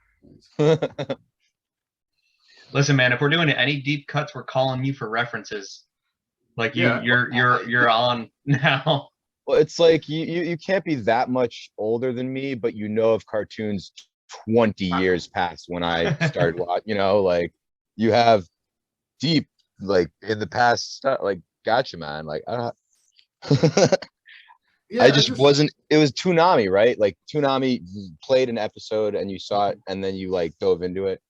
up. Listen, man, if we're doing any deep cuts, we're calling you for references. Like you're on now. Well, it's like you can't be that much older than me, but of cartoons 20 years past when I started watching. Like you have deep, like in the past, like Gatchaman. Like I just wasn't. It was Toonami, right? Like Toonami played an episode and you saw it, and then you like dove into it.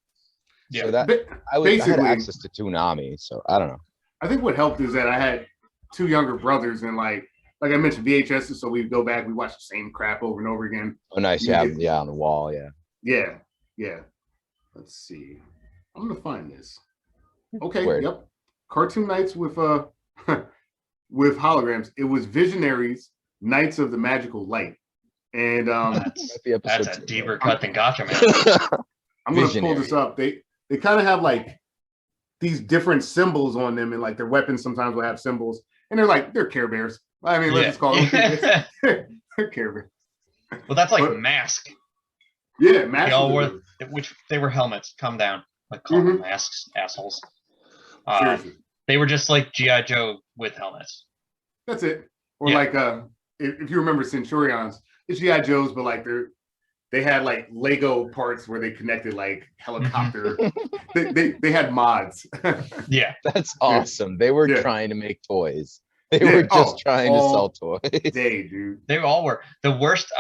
Yeah, so that I had access to Toonami, so I don't know. I think what helped is that I had two younger brothers, and like I mentioned, VHSs, so we'd go back, we watch the same crap over and over again. Oh, nice. Yeah, on the wall, Yeah. Let's see. I'm gonna find this. Okay, yep. Cartoon Nights with with holograms. It was Visionaries, Knights of the Magical Light. And that's a deeper cut than Gatchaman. I'm gonna pull this up. They kind of have like these different symbols on them, and like their weapons sometimes will have symbols, and they're Care Bears. I mean, let's just call them they're Care Bears. Well, that's like Mask. Yeah, Mask. They all wore, which they were helmets. Calm down. Like call them masks, assholes. They were just like G.I. Joe with helmets. That's it. Or like if you remember Centurions, it's G.I. Joes, but like they had like Lego parts where they connected like helicopter. they had mods. Yeah, that's awesome. They were trying to make toys. They were just trying to sell toys. They all were. The worst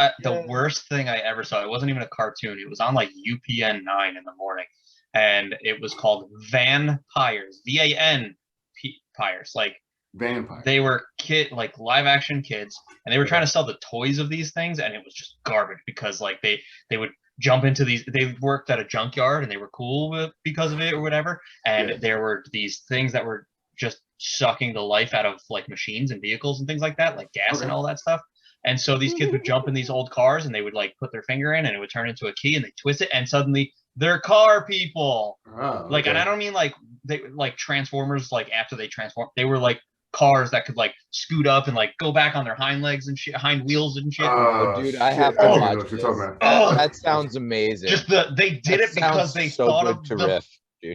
thing I ever saw. It wasn't even a cartoon. It was on like UPN 9 in the morning, and it was called Vampires. Vampires. Like Vampire. They were like live action kids, and they were trying to sell the toys of these things, and it was just garbage because like they would jump into these. They worked at a junkyard, and they were cool because of it or whatever. And there were these things that were just sucking the life out of like machines and vehicles and things like that, like gas and all that stuff. And so these kids would jump in these old cars and they would like put their finger in and it would turn into a key and they twist it and suddenly they're car people. Oh, like, and I don't mean like they like Transformers, like after they transform, they were like cars that could like scoot up and like go back on their hind legs and shit, hind wheels and shit. Dude, I have to watch this. That sounds amazing. Just they did it because they thought of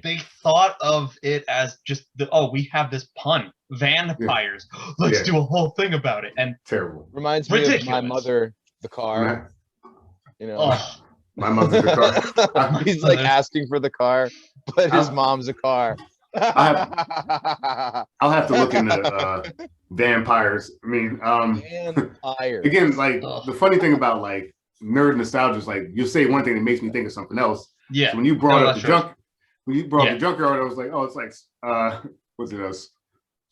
they thought of it as just we have this pun, vampires. Let's do a whole thing about it. And terrible. Reminds me of my mother, the car. You know, my mother's the car. He's like asking for the car, but his mom's a car. I'll have to look into vampires. I mean, vampires. Again, like the funny thing about like nerd nostalgia is like you'll say one thing that makes me think of something else. Yeah. So when you brought up the junkyard, I was like, oh, it's like what's it?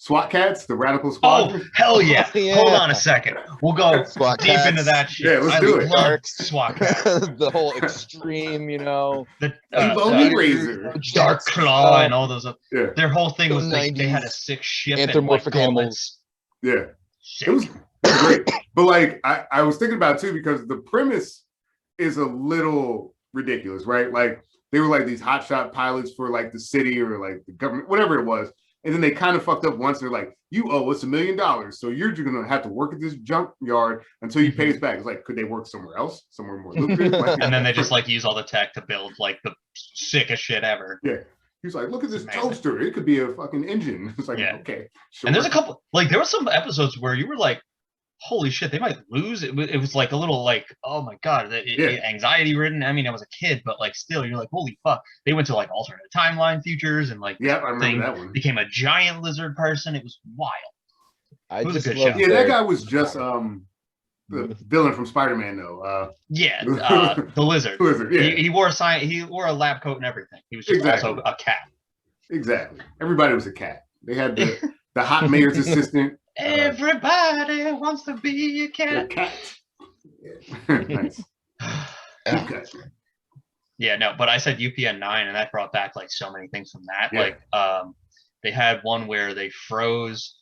SWAT cats, the Radical Squad. Oh, hell yeah. Hold on a second. We'll go SWAT deep cats. into that shit. Yeah, let's do it. Love SWAT cats. The whole extreme, you know. The Razor. Dark Claw and all those. Their whole thing was they had a sick ship. Anthropomorphic animals. Yeah. It was great. But like, I was thinking about it too, because the premise is a little ridiculous, right? Like, they were like these hotshot pilots for like the city or like the government, whatever it was. And then they kind of fucked up once. They're like, you owe us $1 million. So you're just going to have to work at this junkyard until you pay us back. It's like, could they work somewhere else? Somewhere more lucrative? Like, and then they just like use all the tech to build like the sickest shit ever. Yeah. He's like, look at this toaster. It could be a fucking engine. It's like, okay. Sure. And there's a couple, like there were some episodes where you were like, holy shit, they might lose. It was like a little like, oh my God, anxiety ridden. I mean, I was a kid, but like still, you're like, holy fuck. They went to like alternate timeline futures and like, I remember that one. Became a giant lizard person. It was wild. It was a good show. Yeah, that guy was just the villain from Spider-Man, though. The lizard. Yeah. He wore a lab coat and everything. He was just also a cat. Exactly. Everybody was a cat. They had the hot mayor's assistant. Everybody wants to be a cat. A cat. Yeah. Nice. Okay. Yeah, no, but I said UPN 9, and that brought back like so many things from that. Yeah. Like, they had one where they froze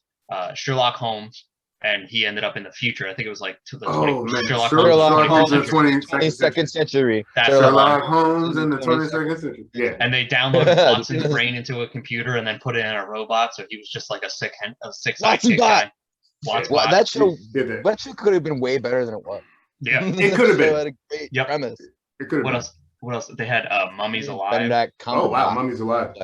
Sherlock Holmes, and he ended up in the future. I think it was like to the Sherlock Holmes in the 22nd century. Sherlock Holmes in the 22nd century. Yeah. And they downloaded Watson's brain into a computer and then put it in a robot, so he was just like a sick sidekick guy. That show could have been way better than it was. Yeah, it could have been. Had a great premise. It could have been. What else? They had Mummies Alive. Oh wow, Mummies Alive.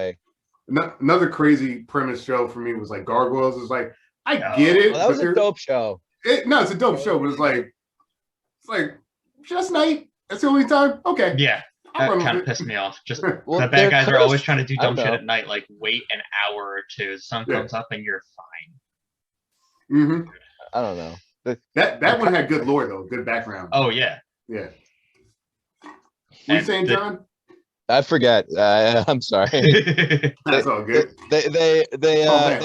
Another crazy premise show for me was like Gargoyles. It's like I get it. That was a dope show. It's a dope show, but it's like just night. That's the only time. Okay. Yeah. That kind of pissed me off. Just the bad guys are always trying to do dumb shit at night. Like wait an hour or two, the sun comes up and you're fine. Mm-hmm. I don't know. That one had good lore though, good background. Oh yeah. Yeah. What are you saying, John? I forget. I'm sorry. That's all good. They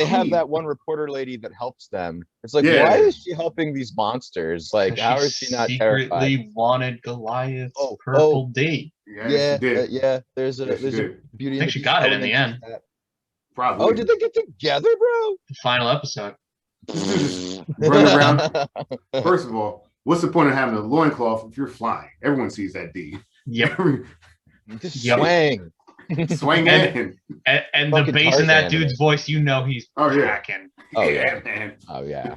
have that one reporter lady that helps them. It's like, why is she helping these monsters? Like, how is she not terrified? Secretly wanted Goliath's purple date. Yeah. There's a beauty. I think she got it in the end. Probably. Oh, did they get together, bro? The final episode. Running around. First of all, what's the point of having a loincloth if you're flying? Everyone sees that D. Yep. Swang. Swing in. And the bass in that dude's voice, you know he's packing. Man. Oh yeah.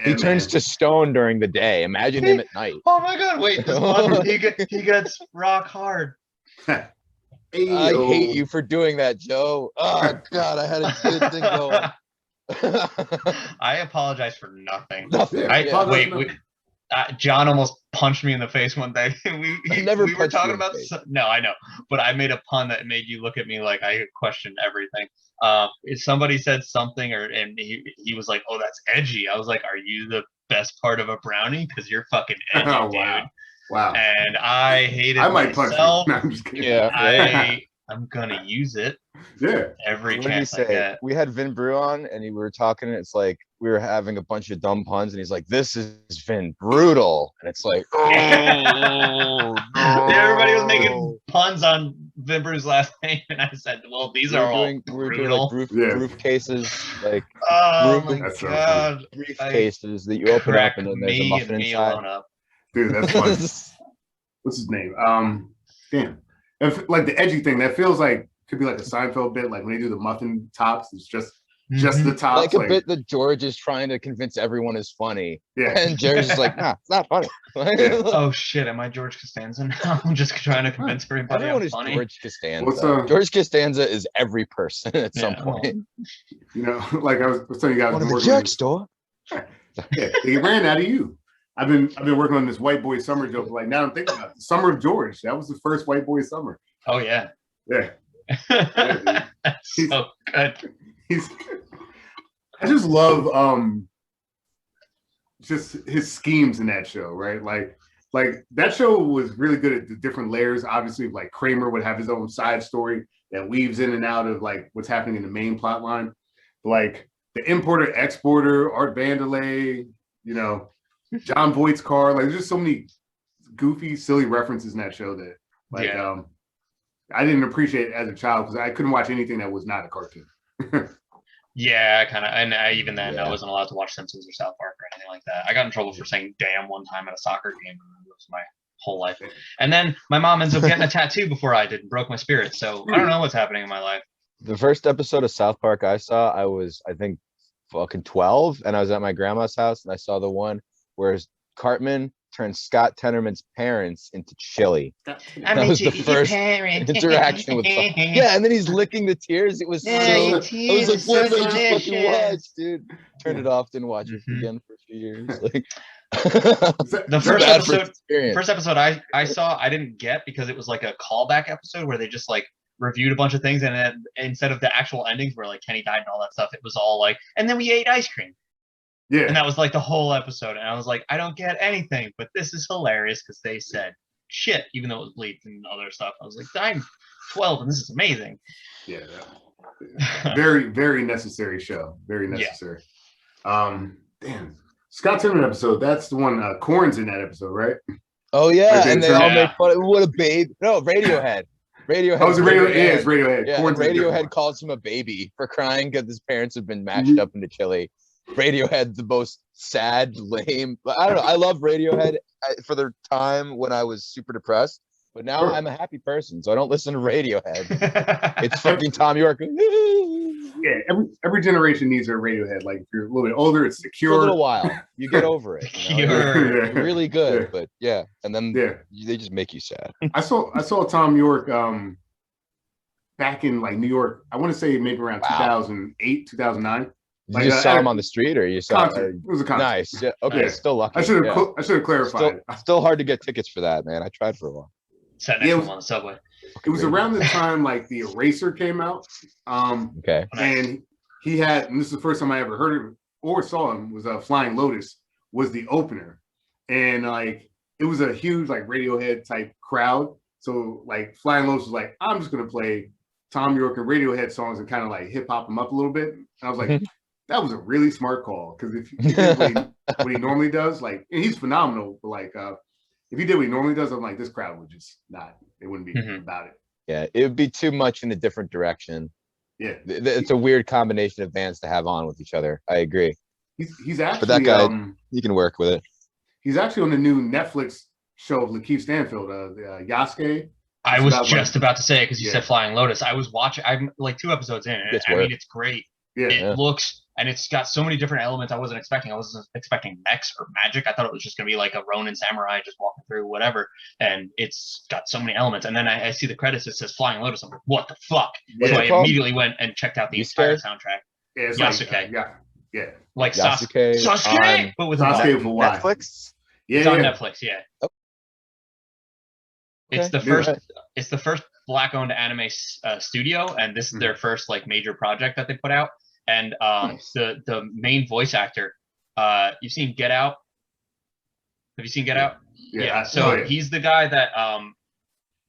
He turns to stone during the day. Imagine him at night. Oh my God! Wait, he gets rock hard. I hate you for doing that, Joe. Oh God, I had a good thing going. I apologize for nothing. Wait. John almost punched me in the face one day. we were talking about no, I know, but I made a pun that made you look at me like I questioned everything. If somebody said something, and he was like, "Oh, that's edgy." I was like, "Are you the best part of a brownie? Because you're fucking edgy, dude." Wow. And I hated I might myself. punch you. No, I'm just kidding. Yeah. I'm gonna use it. Yeah. Every What did he chance I say? get. We had Vin Brew on, and we were talking. It's like we were having a bunch of dumb puns, and he's like, "This is Vin brutal," and it's like, "Oh no!" Everybody was making puns on Vin Brew's last name, and I said, "Well, these are all we're doing brutal." like briefcases, like Oh my That's so god, briefcases that you open up, and then there's a muffin inside. Alone up. Dude, that's funny. What's his name? Damn. Like the edgy thing, that feels like could be like a Seinfeld bit, like when they do the muffin tops, it's just the tops. Like a bit that George is trying to convince everyone is funny. Yeah. And George is like, nah, it's not funny. Yeah. Oh shit, am I George Costanza now? I'm just trying to convince everybody Everyone I'm is funny. George Costanza. George Costanza is every person at some point. You know, like I was telling you guys, one of the jerk store. Yeah, they ran out of you. I've been working on this white boy summer joke. Like now I'm thinking about it. Summer of George. That was the first white boy summer. Oh yeah. Yeah. That's so good. I just love just his schemes in that show, right? Like that show was really good at the different layers. Obviously, like Kramer would have his own side story that weaves in and out of like what's happening in the main plot line. Like the importer, exporter, Art Vandelay, you know, John Voight's car. Like there's just so many goofy, silly references in that show that like I didn't appreciate as a child because I couldn't watch anything that was not a cartoon. Yeah, kind of. And even then, I wasn't allowed to watch Simpsons or South Park or anything like that. I got in trouble for saying "damn" one time at a soccer game. It was my whole life. And then my mom ends up getting a tattoo before I did and broke my spirit. So I don't know what's happening in my life. The first episode of South Park I saw, I was, I think, fucking 12, and I was at my grandma's house, and I saw the one where Cartman turned Scott Tenorman's parents into chili. That was the first interaction with and then he's licking the tears. It was I was like, what did I just fucking watch, dude? Turned it off, didn't watch it again for a few years. Like the first episode I saw, I didn't get because it was like a callback episode where they just like reviewed a bunch of things, and then instead of the actual endings where like Kenny died and all that stuff, it was all like, and then we ate ice cream. Yeah. And that was like the whole episode. And I was like, I don't get anything, but this is hilarious because they said shit, even though it was bleeds and other stuff. I was like, I'm 12 and this is amazing. Yeah. Very, very necessary show. Very necessary. Damn. Scott Tenorman episode, that's the one, Korn's in that episode, right? Oh, yeah. And they all make fun of what a babe. No, Radiohead. Radiohead. Oh, it's Radiohead. Yeah, it's Radiohead. Yeah, Radiohead calls him a baby for crying because his parents have been mashed up into chili. Radiohead, the most sad, lame. I don't know. I love Radiohead for the time when I was super depressed, but now I'm a happy person, so I don't listen to Radiohead. It's fucking Tom York. Yeah, every generation needs their Radiohead. Like if you're a little bit older, it's The Cure. For a little while, you get over it. You know? You're really good, but and then they just make you sad. I saw Tom York back in like New York. I want to say maybe around 2008, 2009. You just saw him on the street, or you saw concert? It was a concert. Nice. Yeah. Okay. Yeah. Still lucky. I should have clarified. Still hard to get tickets for that, man. I tried for a while. Sat next to him on the subway. It was around the time like the Eraser came out. Okay. And he had, and this is the first time I ever heard of or saw him, was Flying Lotus was the opener, and like it was a huge like Radiohead type crowd. So like Flying Lotus was like, I'm just gonna play Tom York and Radiohead songs and kind of like hip hop them up a little bit. And I was like. That was a really smart call because if he did what he normally does, like, and he's phenomenal, but like, if he did what he normally does, I'm like, this crowd would just not, it wouldn't be about it. Yeah, it would be too much in a different direction. Yeah. It's a weird combination of bands to have on with each other. I agree. He's actually, but that guy, he can work with it. He's actually on the new Netflix show of Lakeith Stanfield, Yasuke. I was just about to say it because you said Flying Lotus. I was watching, I'm like 2 episodes in, and I mean, it's great. Yeah. It looks, and it's got so many different elements I wasn't expecting. I wasn't expecting mechs or magic. I thought it was just going to be like a Ronin samurai just walking through whatever. And it's got so many elements. And then I see the credits, it says Flying Lotus. I'm like, what the fuck? So I immediately went and checked out the entire soundtrack. Yeah, it's Yasuke. Like, like Yasuke. Sasuke, but with Sasuke with a Y. Netflix? Yeah, it's on Netflix, Oh. Okay. It's the first Black-owned anime studio, and this is their first like major project that they put out. And the main voice actor, you've seen Get Out? Have you seen Get Out? Yeah. So he's the guy that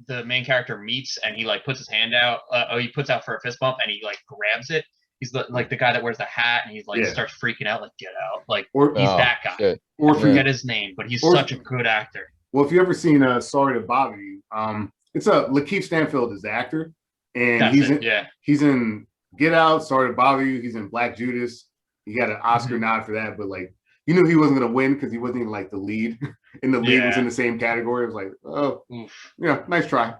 the main character meets and he like puts his hand out. He puts out for a fist bump and he like grabs it. He's like the guy that wears the hat and he's like starts freaking out, like get out, like he's that guy. Shit. I forget his name, but he's such a good actor. Well, if you ever seen Sorry to Bother You, it's Lakeith Stanfield is the actor, and he's in Get Out, Sorry to Bother You. He's in Black Judas. He got an Oscar nod for that, but like you knew he wasn't gonna win because he wasn't even like the lead, and the lead was in the same category. It was like, oh, yeah, nice try.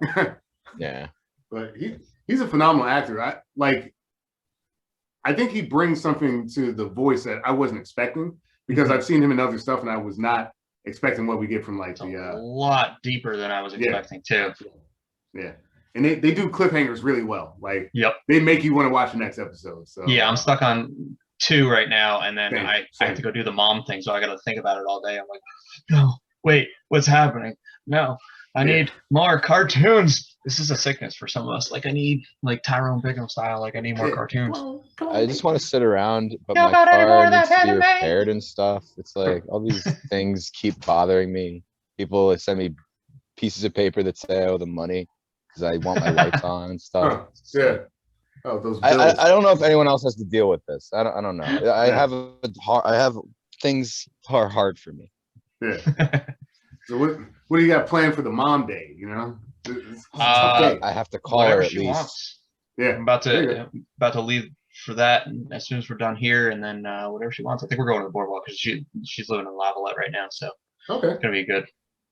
Yeah, but he's a phenomenal actor. I think he brings something to the voice that I wasn't expecting because I've seen him in other stuff and I was not expecting what we get from like a lot deeper than I was expecting too. Yeah. And they do cliffhangers really well. Like they make you want to watch the next episode. So yeah, I'm stuck on 2 right now, and then I have to go do the mom thing, so I got to think about it all day. I'm like, no, wait, what's happening? No, I need more cartoons. This is a sickness for some of us. Like I need like Tyrone Bigham style. Like I need more cartoons. I just want to sit around, but my car needs to be repaired and stuff. It's like all these things keep bothering me. People send me pieces of paper that say I owe them money because I want my lights on and stuff. Oh, those bills. I don't know if anyone else has to deal with this. I don't know. I have things are hard for me. Yeah. So what do you got planned for the mom day? You know, I have to call her at least. Wants. Yeah, I'm about to leave for that as soon as we're done here, and then whatever she wants. I think we're going to the boardwalk because she's living in Lavalette right now, so it's gonna be good.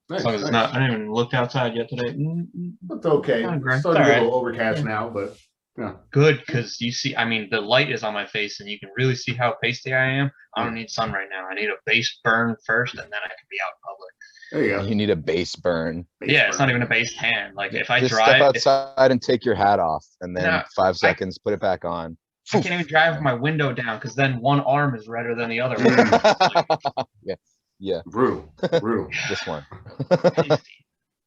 Nice, as long as it's not. I didn't even look outside yet today. It's okay. It's starting to get a little overcast now, but good because you see. I mean, the light is on my face, and you can really see how pasty I am. I don't need sun right now. I need a base burn first, and then I can be out in public. There you go. You need a base burn. It's not even a base tan. Like if I just drive step outside and take your hat off, and then 5 seconds, put it back on. I can't even drive with my window down because then one arm is redder than the other. Yeah. Brutal. This one.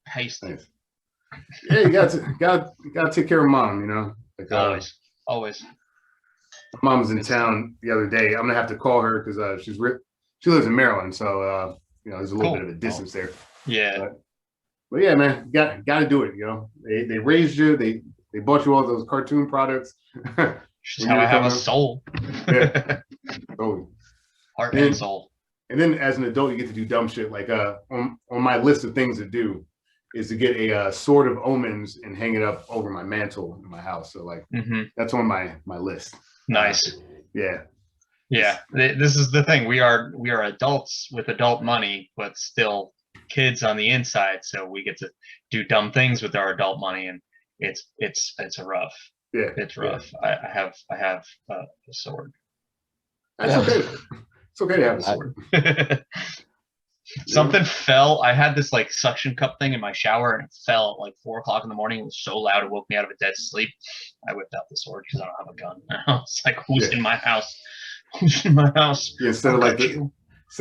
Pasty. Nice. Yeah, you got to take care of mom. You know, like, always. Mom's in town the other day. I'm gonna have to call her because she lives in Maryland, so there's a little bit of a distance there. Yeah. But yeah, man, got to do it. You know, they raised you. They bought you all those cartoon products. Just how I have a soul. Yeah. Totally. Heart and soul. And then as an adult, you get to do dumb shit. Like on my list of things to do is to get a sword of omens and hang it up over my mantle in my house. So like that's on my list. Nice. Yeah. Yeah. This is the thing. We are adults with adult money, but still kids on the inside. So we get to do dumb things with our adult money, and it's rough. Yeah. It's rough. Yeah. I have a sword. That's okay. It's okay to have a sword. Something fell. I had this like suction cup thing in my shower, and it fell at like 4 o'clock in the morning. It was so loud it woke me out of a dead sleep. I whipped out the sword because I don't have a gun. I was like, "Who's in my house? Who's in my house?" Yeah, instead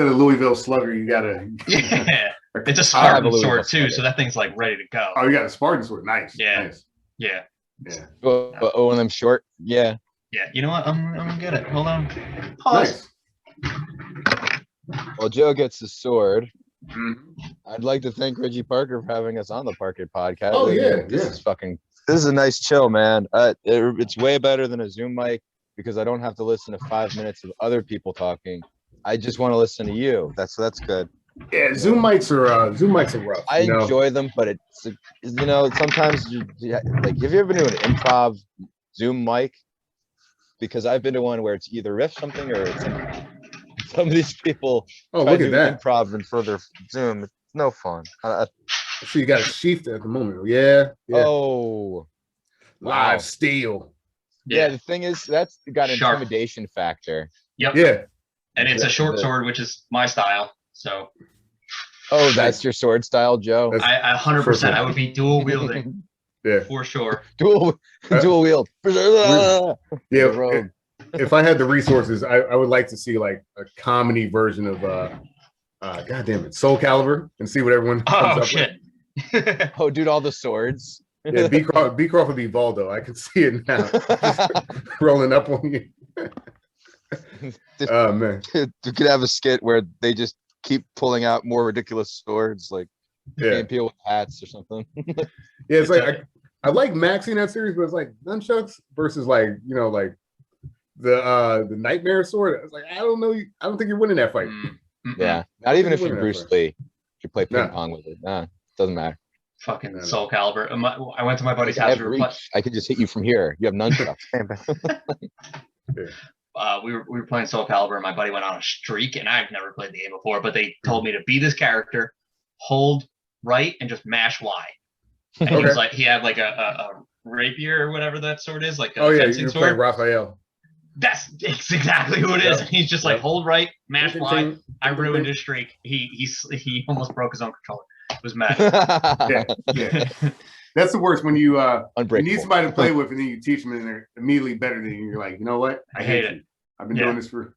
of Louisville Slugger, you gotta. Yeah, it's a Spartan sword too, so that thing's like ready to go. Oh, you got a Spartan sword. Nice. Yeah. Nice. Yeah. But one of them short. Yeah. Yeah. You know what? I'm gonna get it. Hold on. Pause. Nice. Well, Joe gets the sword. I'd like to thank Reggie Parker for having us on the Parker podcast. Oh yeah, this is a nice chill, man. It's way better than a Zoom mic because I don't have to listen to 5 minutes of other people talking. I just want to listen to you. That's good. Yeah, Zoom mics are rough. I enjoy them, but it's sometimes like, have you ever been to an improv Zoom mic? Because I've been to one where it's either riff something or it's some of these people look at that improv and further Zoom. It's no fun. So you got a sheath at the moment. Yeah. Oh, live steel. Yeah. The thing is, that's got an intimidation factor. Yep. Yeah. And it's a short sword, which is my style. So. Oh, that's your sword style, Joe. I 100%. I would be dual wielding. Yeah. For sure. Dual wield. Yeah. If I had the resources, I would like to see like a comedy version of God damn it, Soul Calibur, and see what everyone comes up shit. With. Oh, dude, all the swords. Yeah, Beecroft would be Valdo. I can see it now. Rolling up on you. Oh man. You could have a skit where they just keep pulling out more ridiculous swords, like Yeah, people with hats or something. Yeah, it's like I like maxing that series, but it's like nunchucks versus like like the nightmare sword. It's like I don't know. I don't think you're winning that fight. Yeah, not even if you're Bruce Lee. You play ping pong with it. Nah, doesn't matter. Fucking Soul Calibur. I went to my buddy's house. I could just hit you from here. You have nunchucks. We were playing Soul Calibur, and my buddy went on a streak, and I've never played the game before, but they told me to be this character, hold right, and just mash Y. And he was like, he had like a rapier or whatever that sword is, like a fencing sword. Playing Raphael. That's exactly who it is. And he's just like, hold right, mash Y. I ruined his streak. He almost broke his own controller. It was mad. Yeah. That's the worst when you need somebody to play with and then you teach them and they're immediately better than you. You're like, you know what? I hate it. I've been doing this for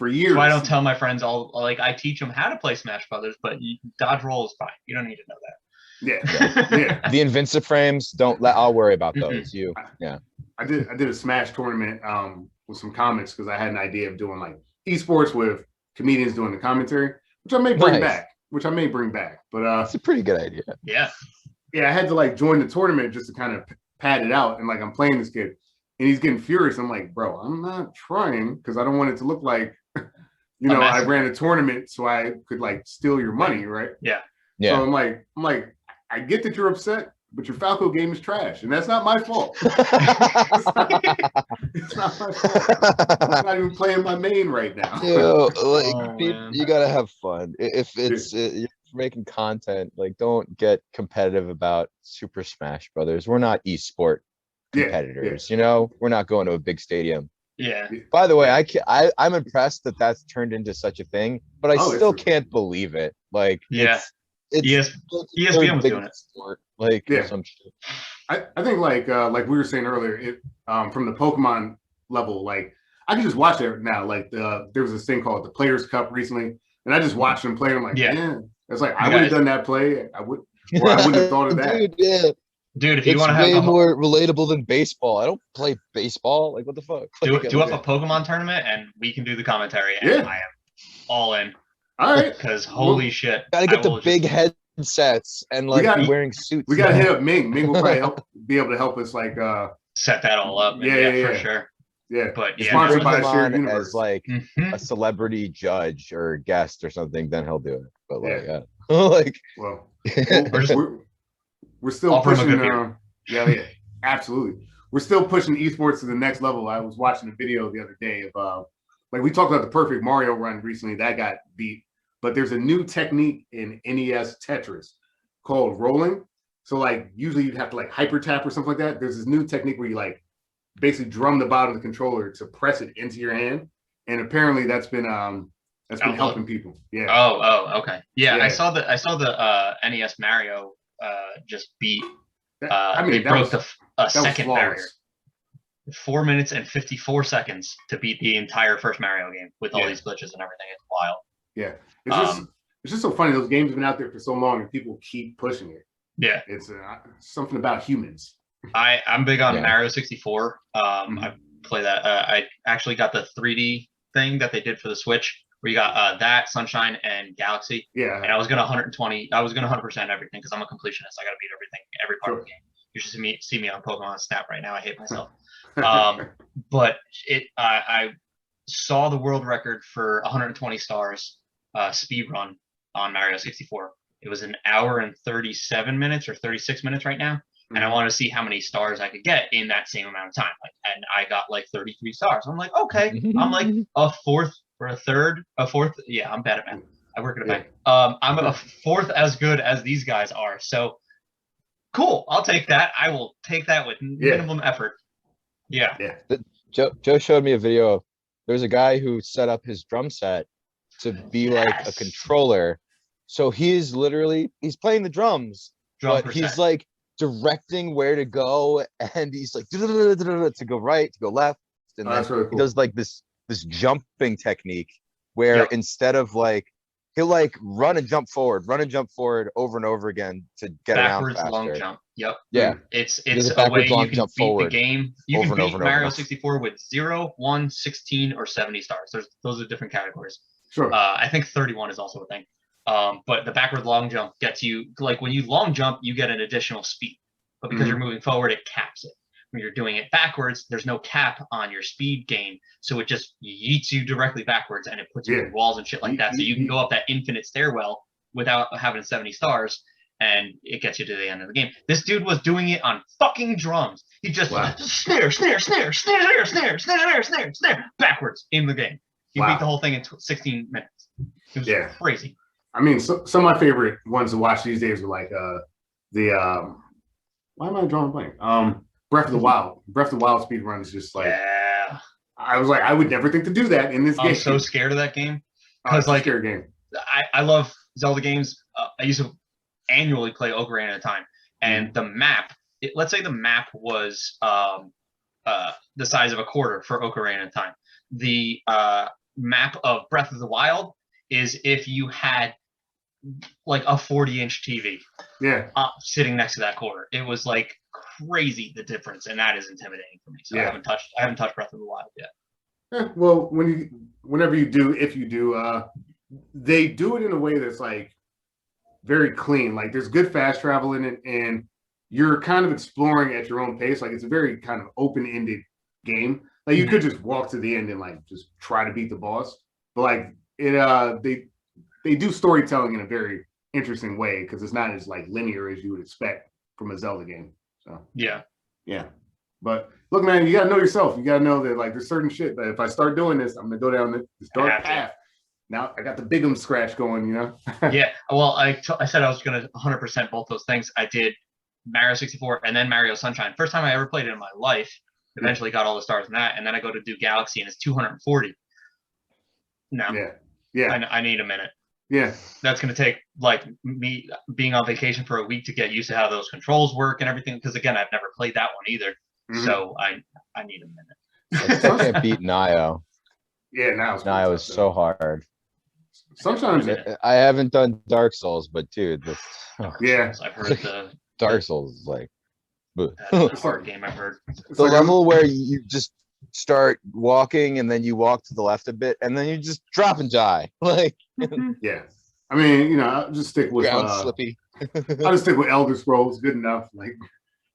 years. So I don't tell my friends I teach them how to play Smash Brothers, but dodge roll is fine. You don't need to know that. Yeah. The Invinciframes, I'll worry about those. I did a Smash tournament with some comics because I had an idea of doing like esports with comedians doing the commentary, which I may bring back. But it's a pretty good idea. Yeah, I had to like join the tournament just to kind of pad it out, and like I'm playing this kid and he's getting furious. I'm like, bro, I'm not trying because I don't want it to look like I ran a tournament so I could like steal your money, right? Yeah. So I'm like I get that you're upset, but your Falco game is trash, and that's not my fault. It's not my fault. I'm not even playing my main right now. You gotta have fun. If it's you're making content, like don't get competitive about Super Smash Brothers. We're not esport competitors. We're not going to a big stadium. Yeah. By the way, I'm impressed that that's turned into such a thing, but I still can't believe it. Like, ESPN was doing it. Sport, some shit. I think like we were saying earlier, from the Pokemon level, like I can just watch it now. Like there was this thing called the Players Cup recently, and I just watched them play. I'm like, it's like I would have done that play. I wouldn't have thought of that. Dude, if you want to have way more relatable than baseball. I don't play baseball. Like, what the fuck? Do up a Pokemon tournament, and we can do the commentary. And I am all in. All right. Because holy shit. Gotta get the big headsets and be wearing suits. We gotta hit up Ming. Ming will probably be able to help us set that all up. For sure. Yeah. But sponsored by a shared universe. As like a celebrity judge or guest or something, then he'll do it. But we're still pushing absolutely. We're still pushing esports to the next level. I was watching a video the other day of we talked about the perfect Mario run recently that got beat. But there's a new technique in NES Tetris called rolling. So like usually you'd have to like hyper tap or something like that. There's this new technique where you like basically drum the bottom of the controller to press it into your hand. And apparently that's been helping people. Yeah. Oh, okay. Yeah, I saw the NES Mario just beat they broke a second barrier. 4 minutes and 54 seconds to beat the entire first Mario game with all these glitches and everything. It's wild. Yeah. It's just so funny. Those games have been out there for so long and people keep pushing it. Yeah. It's something about humans. I'm big on Mario 64. I play that. I actually got the 3D thing that they did for the Switch where you got that, Sunshine, and Galaxy. Yeah. And I was going to 100% everything because I'm a completionist. I got to beat everything, every part of the game. You should see me on Pokemon Snap right now. I hate myself. But I saw the world record for 120 stars speed run on Mario 64. It was 1 hour and 37 minutes or 36 minutes right now. And I wanted to see how many stars I could get in that same amount of time. And I got like 33 stars. I'm like, okay, I'm like a fourth or a third, a fourth. Yeah, I'm bad at math. I work at a bank. I'm a fourth as good as these guys are. So cool. I'll take that. I will take that with minimum effort. Yeah. Joe showed me a video of there's a guy who set up his drum set to be like a controller. So he's playing the drums, but he's like directing where to go, and he's like to go right, to go left, and then really cool. He does like this jumping technique where instead of like he'll like run and jump forward over and over again to get backwards around faster. Long jump. Yep. Yeah. It's a way you can beat the game. You can beat Mario 64 with 0, 1, 16, or 70 stars. Those are different categories. Sure. I think 31 is also a thing. But the backward long jump gets you, like when you long jump, you get an additional speed. But because you're moving forward, it caps it. When you're doing it backwards, there's no cap on your speed gain. So it just yeets you directly backwards and it puts you in walls and shit like that. So you can go up that infinite stairwell without having 70 stars and it gets you to the end of the game. This dude was doing it on fucking drums. He just snare, backwards in the game. He beat the whole thing in 16 minutes. It was crazy. I mean, some of my favorite ones to watch these days are like why am I drawing a blank? Breath of the Wild. Breath of the Wild speed run is just like I was like, I would never think to do that in this game. I'm so scared of that game. Because like scary game. I love Zelda games. I used to annually play Ocarina of Time. And the map, let's say the map was the size of a quarter for Ocarina of Time. The map of Breath of the Wild is if you had like a 40-inch TV sitting next to that quarter. It was like crazy the difference, and that is intimidating for me. So I haven't touched Breath of the Wild yet. Well, whenever you do, if you do, they do it in a way that's like very clean. Like there's good fast travel in it, and you're kind of exploring at your own pace. Like it's a very kind of open-ended game. Like you could just walk to the end and like just try to beat the boss, but like they do storytelling in a very interesting way because it's not as like linear as you would expect from a Zelda game. So yeah. But look, man, you gotta know yourself. You gotta know that like there's certain shit that if I start doing this, I'm gonna go down this dark path. Now I got the big'em scratch going, you know. Yeah. Well, I said I was gonna 100% both those things. I did Mario 64 and then Mario Sunshine. First time I ever played it in my life. Eventually got all the stars in that, and then I go to do Galaxy and it's 240. No. Yeah. I need a minute. Yeah. That's going to take like me being on vacation for a week to get used to how those controls work and everything. Because again, I've never played that one either. So I need a minute. I still can't beat Nio. Yeah, Nio is so hard. Sometimes I haven't done Dark Souls, but dude, I've heard the Dark Souls is like that's a hard game. I've heard the level where you just start walking and then you walk to the left a bit and then you just drop and die. Like yeah. I mean, you know, I'll just stick with slippy. I'll just stick with Elder Scrolls. Good enough. Like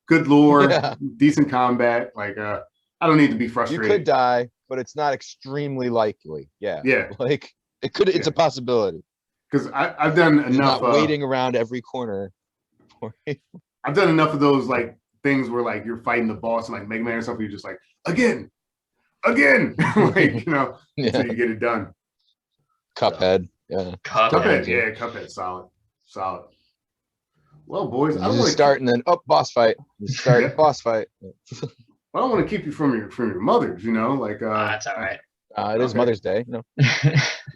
good lore, decent combat. Like I don't need to be frustrated. You could die, but it's not extremely likely. Yeah. Like it's a possibility. Because I've done enough waiting around every corner for you. I've done enough of those like things where like you're fighting the boss and like Mega Man or something, you're just like again, like you know, until you get it done. Cuphead, Cuphead, solid. Well, boys, I want to start and then boss fight. You start boss fight. Well, I don't want to keep you from your mothers, you know, like that's all right. It is Mother's Day, you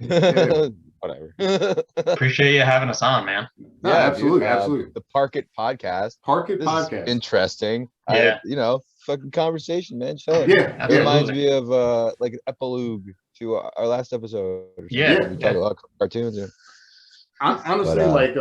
know. Whatever. Appreciate you having us on, man. No, absolutely. The Park It podcast. Interesting. Yeah. Fucking conversation, man. Chill. Yeah. It reminds me of like an epilogue to our last episode. Yeah. We talk about cartoons. Honestly, like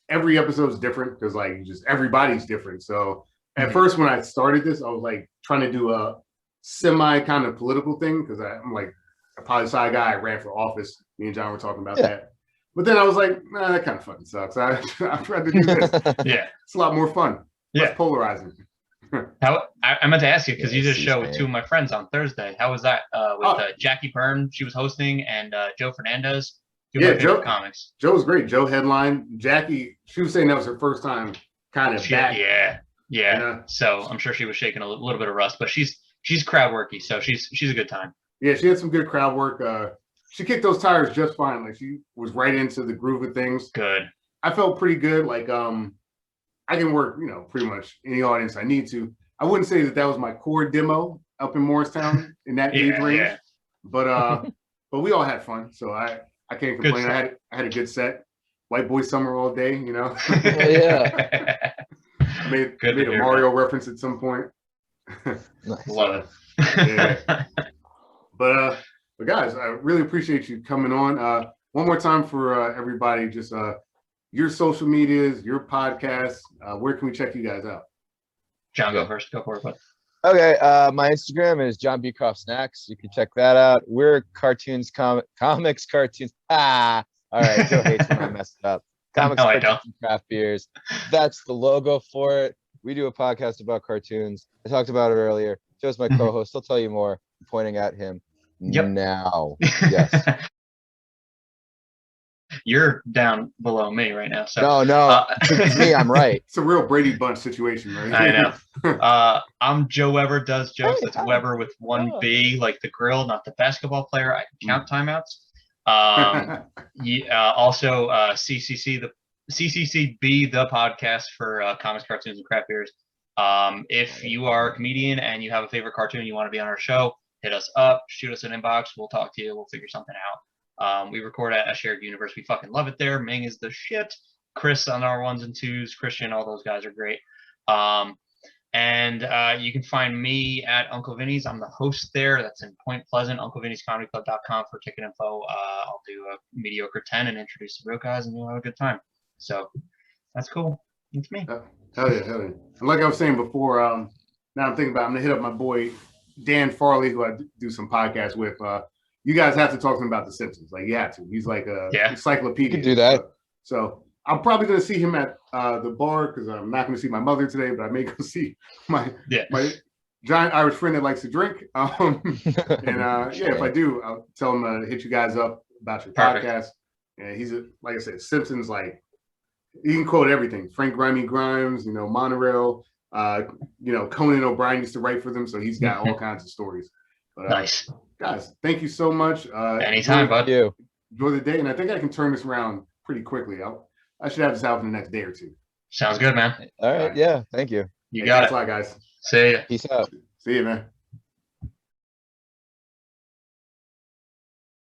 every episode is different because like just everybody's different. So at first when I started this, I was like trying to do a semi kind of political thing because I'm like a poli-sci guy. I ran for office. Me and John were talking about that. But then I was like, nah, that kind of fucking sucks. I tried to do this. It's a lot more fun. Less polarizing. I meant to ask you because you did a show with two of my friends on Thursday. How was that? With Jackie Byrne, she was hosting, and Joe Fernandez. Joe comics. Joe was great. Joe headline. Jackie, she was saying that was her first time kind of back. Yeah. You know? So I'm sure she was shaking a little bit of rust, but she's crowd worky, so she's a good time. Yeah, she had some good crowd work. She kicked those tires just fine. Like she was right into the groove of things. Good. I felt pretty good. Like I can work, pretty much any audience I need to. I wouldn't say that was my core demo up in Morristown in that age range. Yeah. But we all had fun, so I can't complain. I had a good set. White boy summer all day, Yeah. I made a Mario reference at some point. Love it. Yeah. But guys, I really appreciate you coming on. One more time for everybody, just your social medias, your podcasts. Where can we check you guys out? John, go first. Go for it, bud. Okay, my Instagram is John Beecroft Snacks. You can check that out. We're comics, cartoons. All right, Joe hates when I mess it up. Comics, No, I don't. craft beers. That's the logo for it. We do a podcast about cartoons. I talked about it earlier. Joe's my co-host. He'll tell you more. I'm pointing at him now. Yes. You're down below me right now. So no. To me, I'm right. It's a real Brady Bunch situation, right? I know. I'm Joe Weber does jokes. That's Weber with one B, like the grill, not the basketball player. I can count timeouts. Also, CCC the podcast for comics, cartoons, and craft beers. If you are a comedian and you have a favorite cartoon you want to be on our show, hit us up, shoot us an inbox. We'll talk to you. We'll figure something out. We record at a shared universe. We fucking love it there. Ming is the shit. Chris on our 1s and 2s. Christian, all those guys are great. And you can find me at Uncle Vinny's. I'm the host there. That's in Point Pleasant. UncleVinny'sComedyClub.com for ticket info. I'll do a mediocre 10 and introduce the real guys, and you'll have a good time. So that's cool. It's me. Hell yeah. And like I was saying before, now I'm thinking about, I'm gonna hit up my boy Dan Farley, who I do some podcasts with. You guys have to talk to him about The Simpsons. Like, you have to. He's like a encyclopedia. You can do that. So I'm probably going to see him at the bar, because I'm not going to see my mother today, but I may go see my giant Irish friend that likes to drink. If I do, I'll tell him to hit you guys up about your podcast. And he's, like I said, Simpsons, like, you can quote everything. Frank Grimy Grimes, Monorail, Conan O'Brien used to write for them, so he's got all kinds of stories. But, nice. Guys, thank you so much. Anytime, bud. Enjoy the day, and I think I can turn this around pretty quickly. I should have this out in the next day or two. Sounds good, man. All right. Yeah. Thank you. You got it. Thanks a lot, guys. See ya. Peace out. See you, man.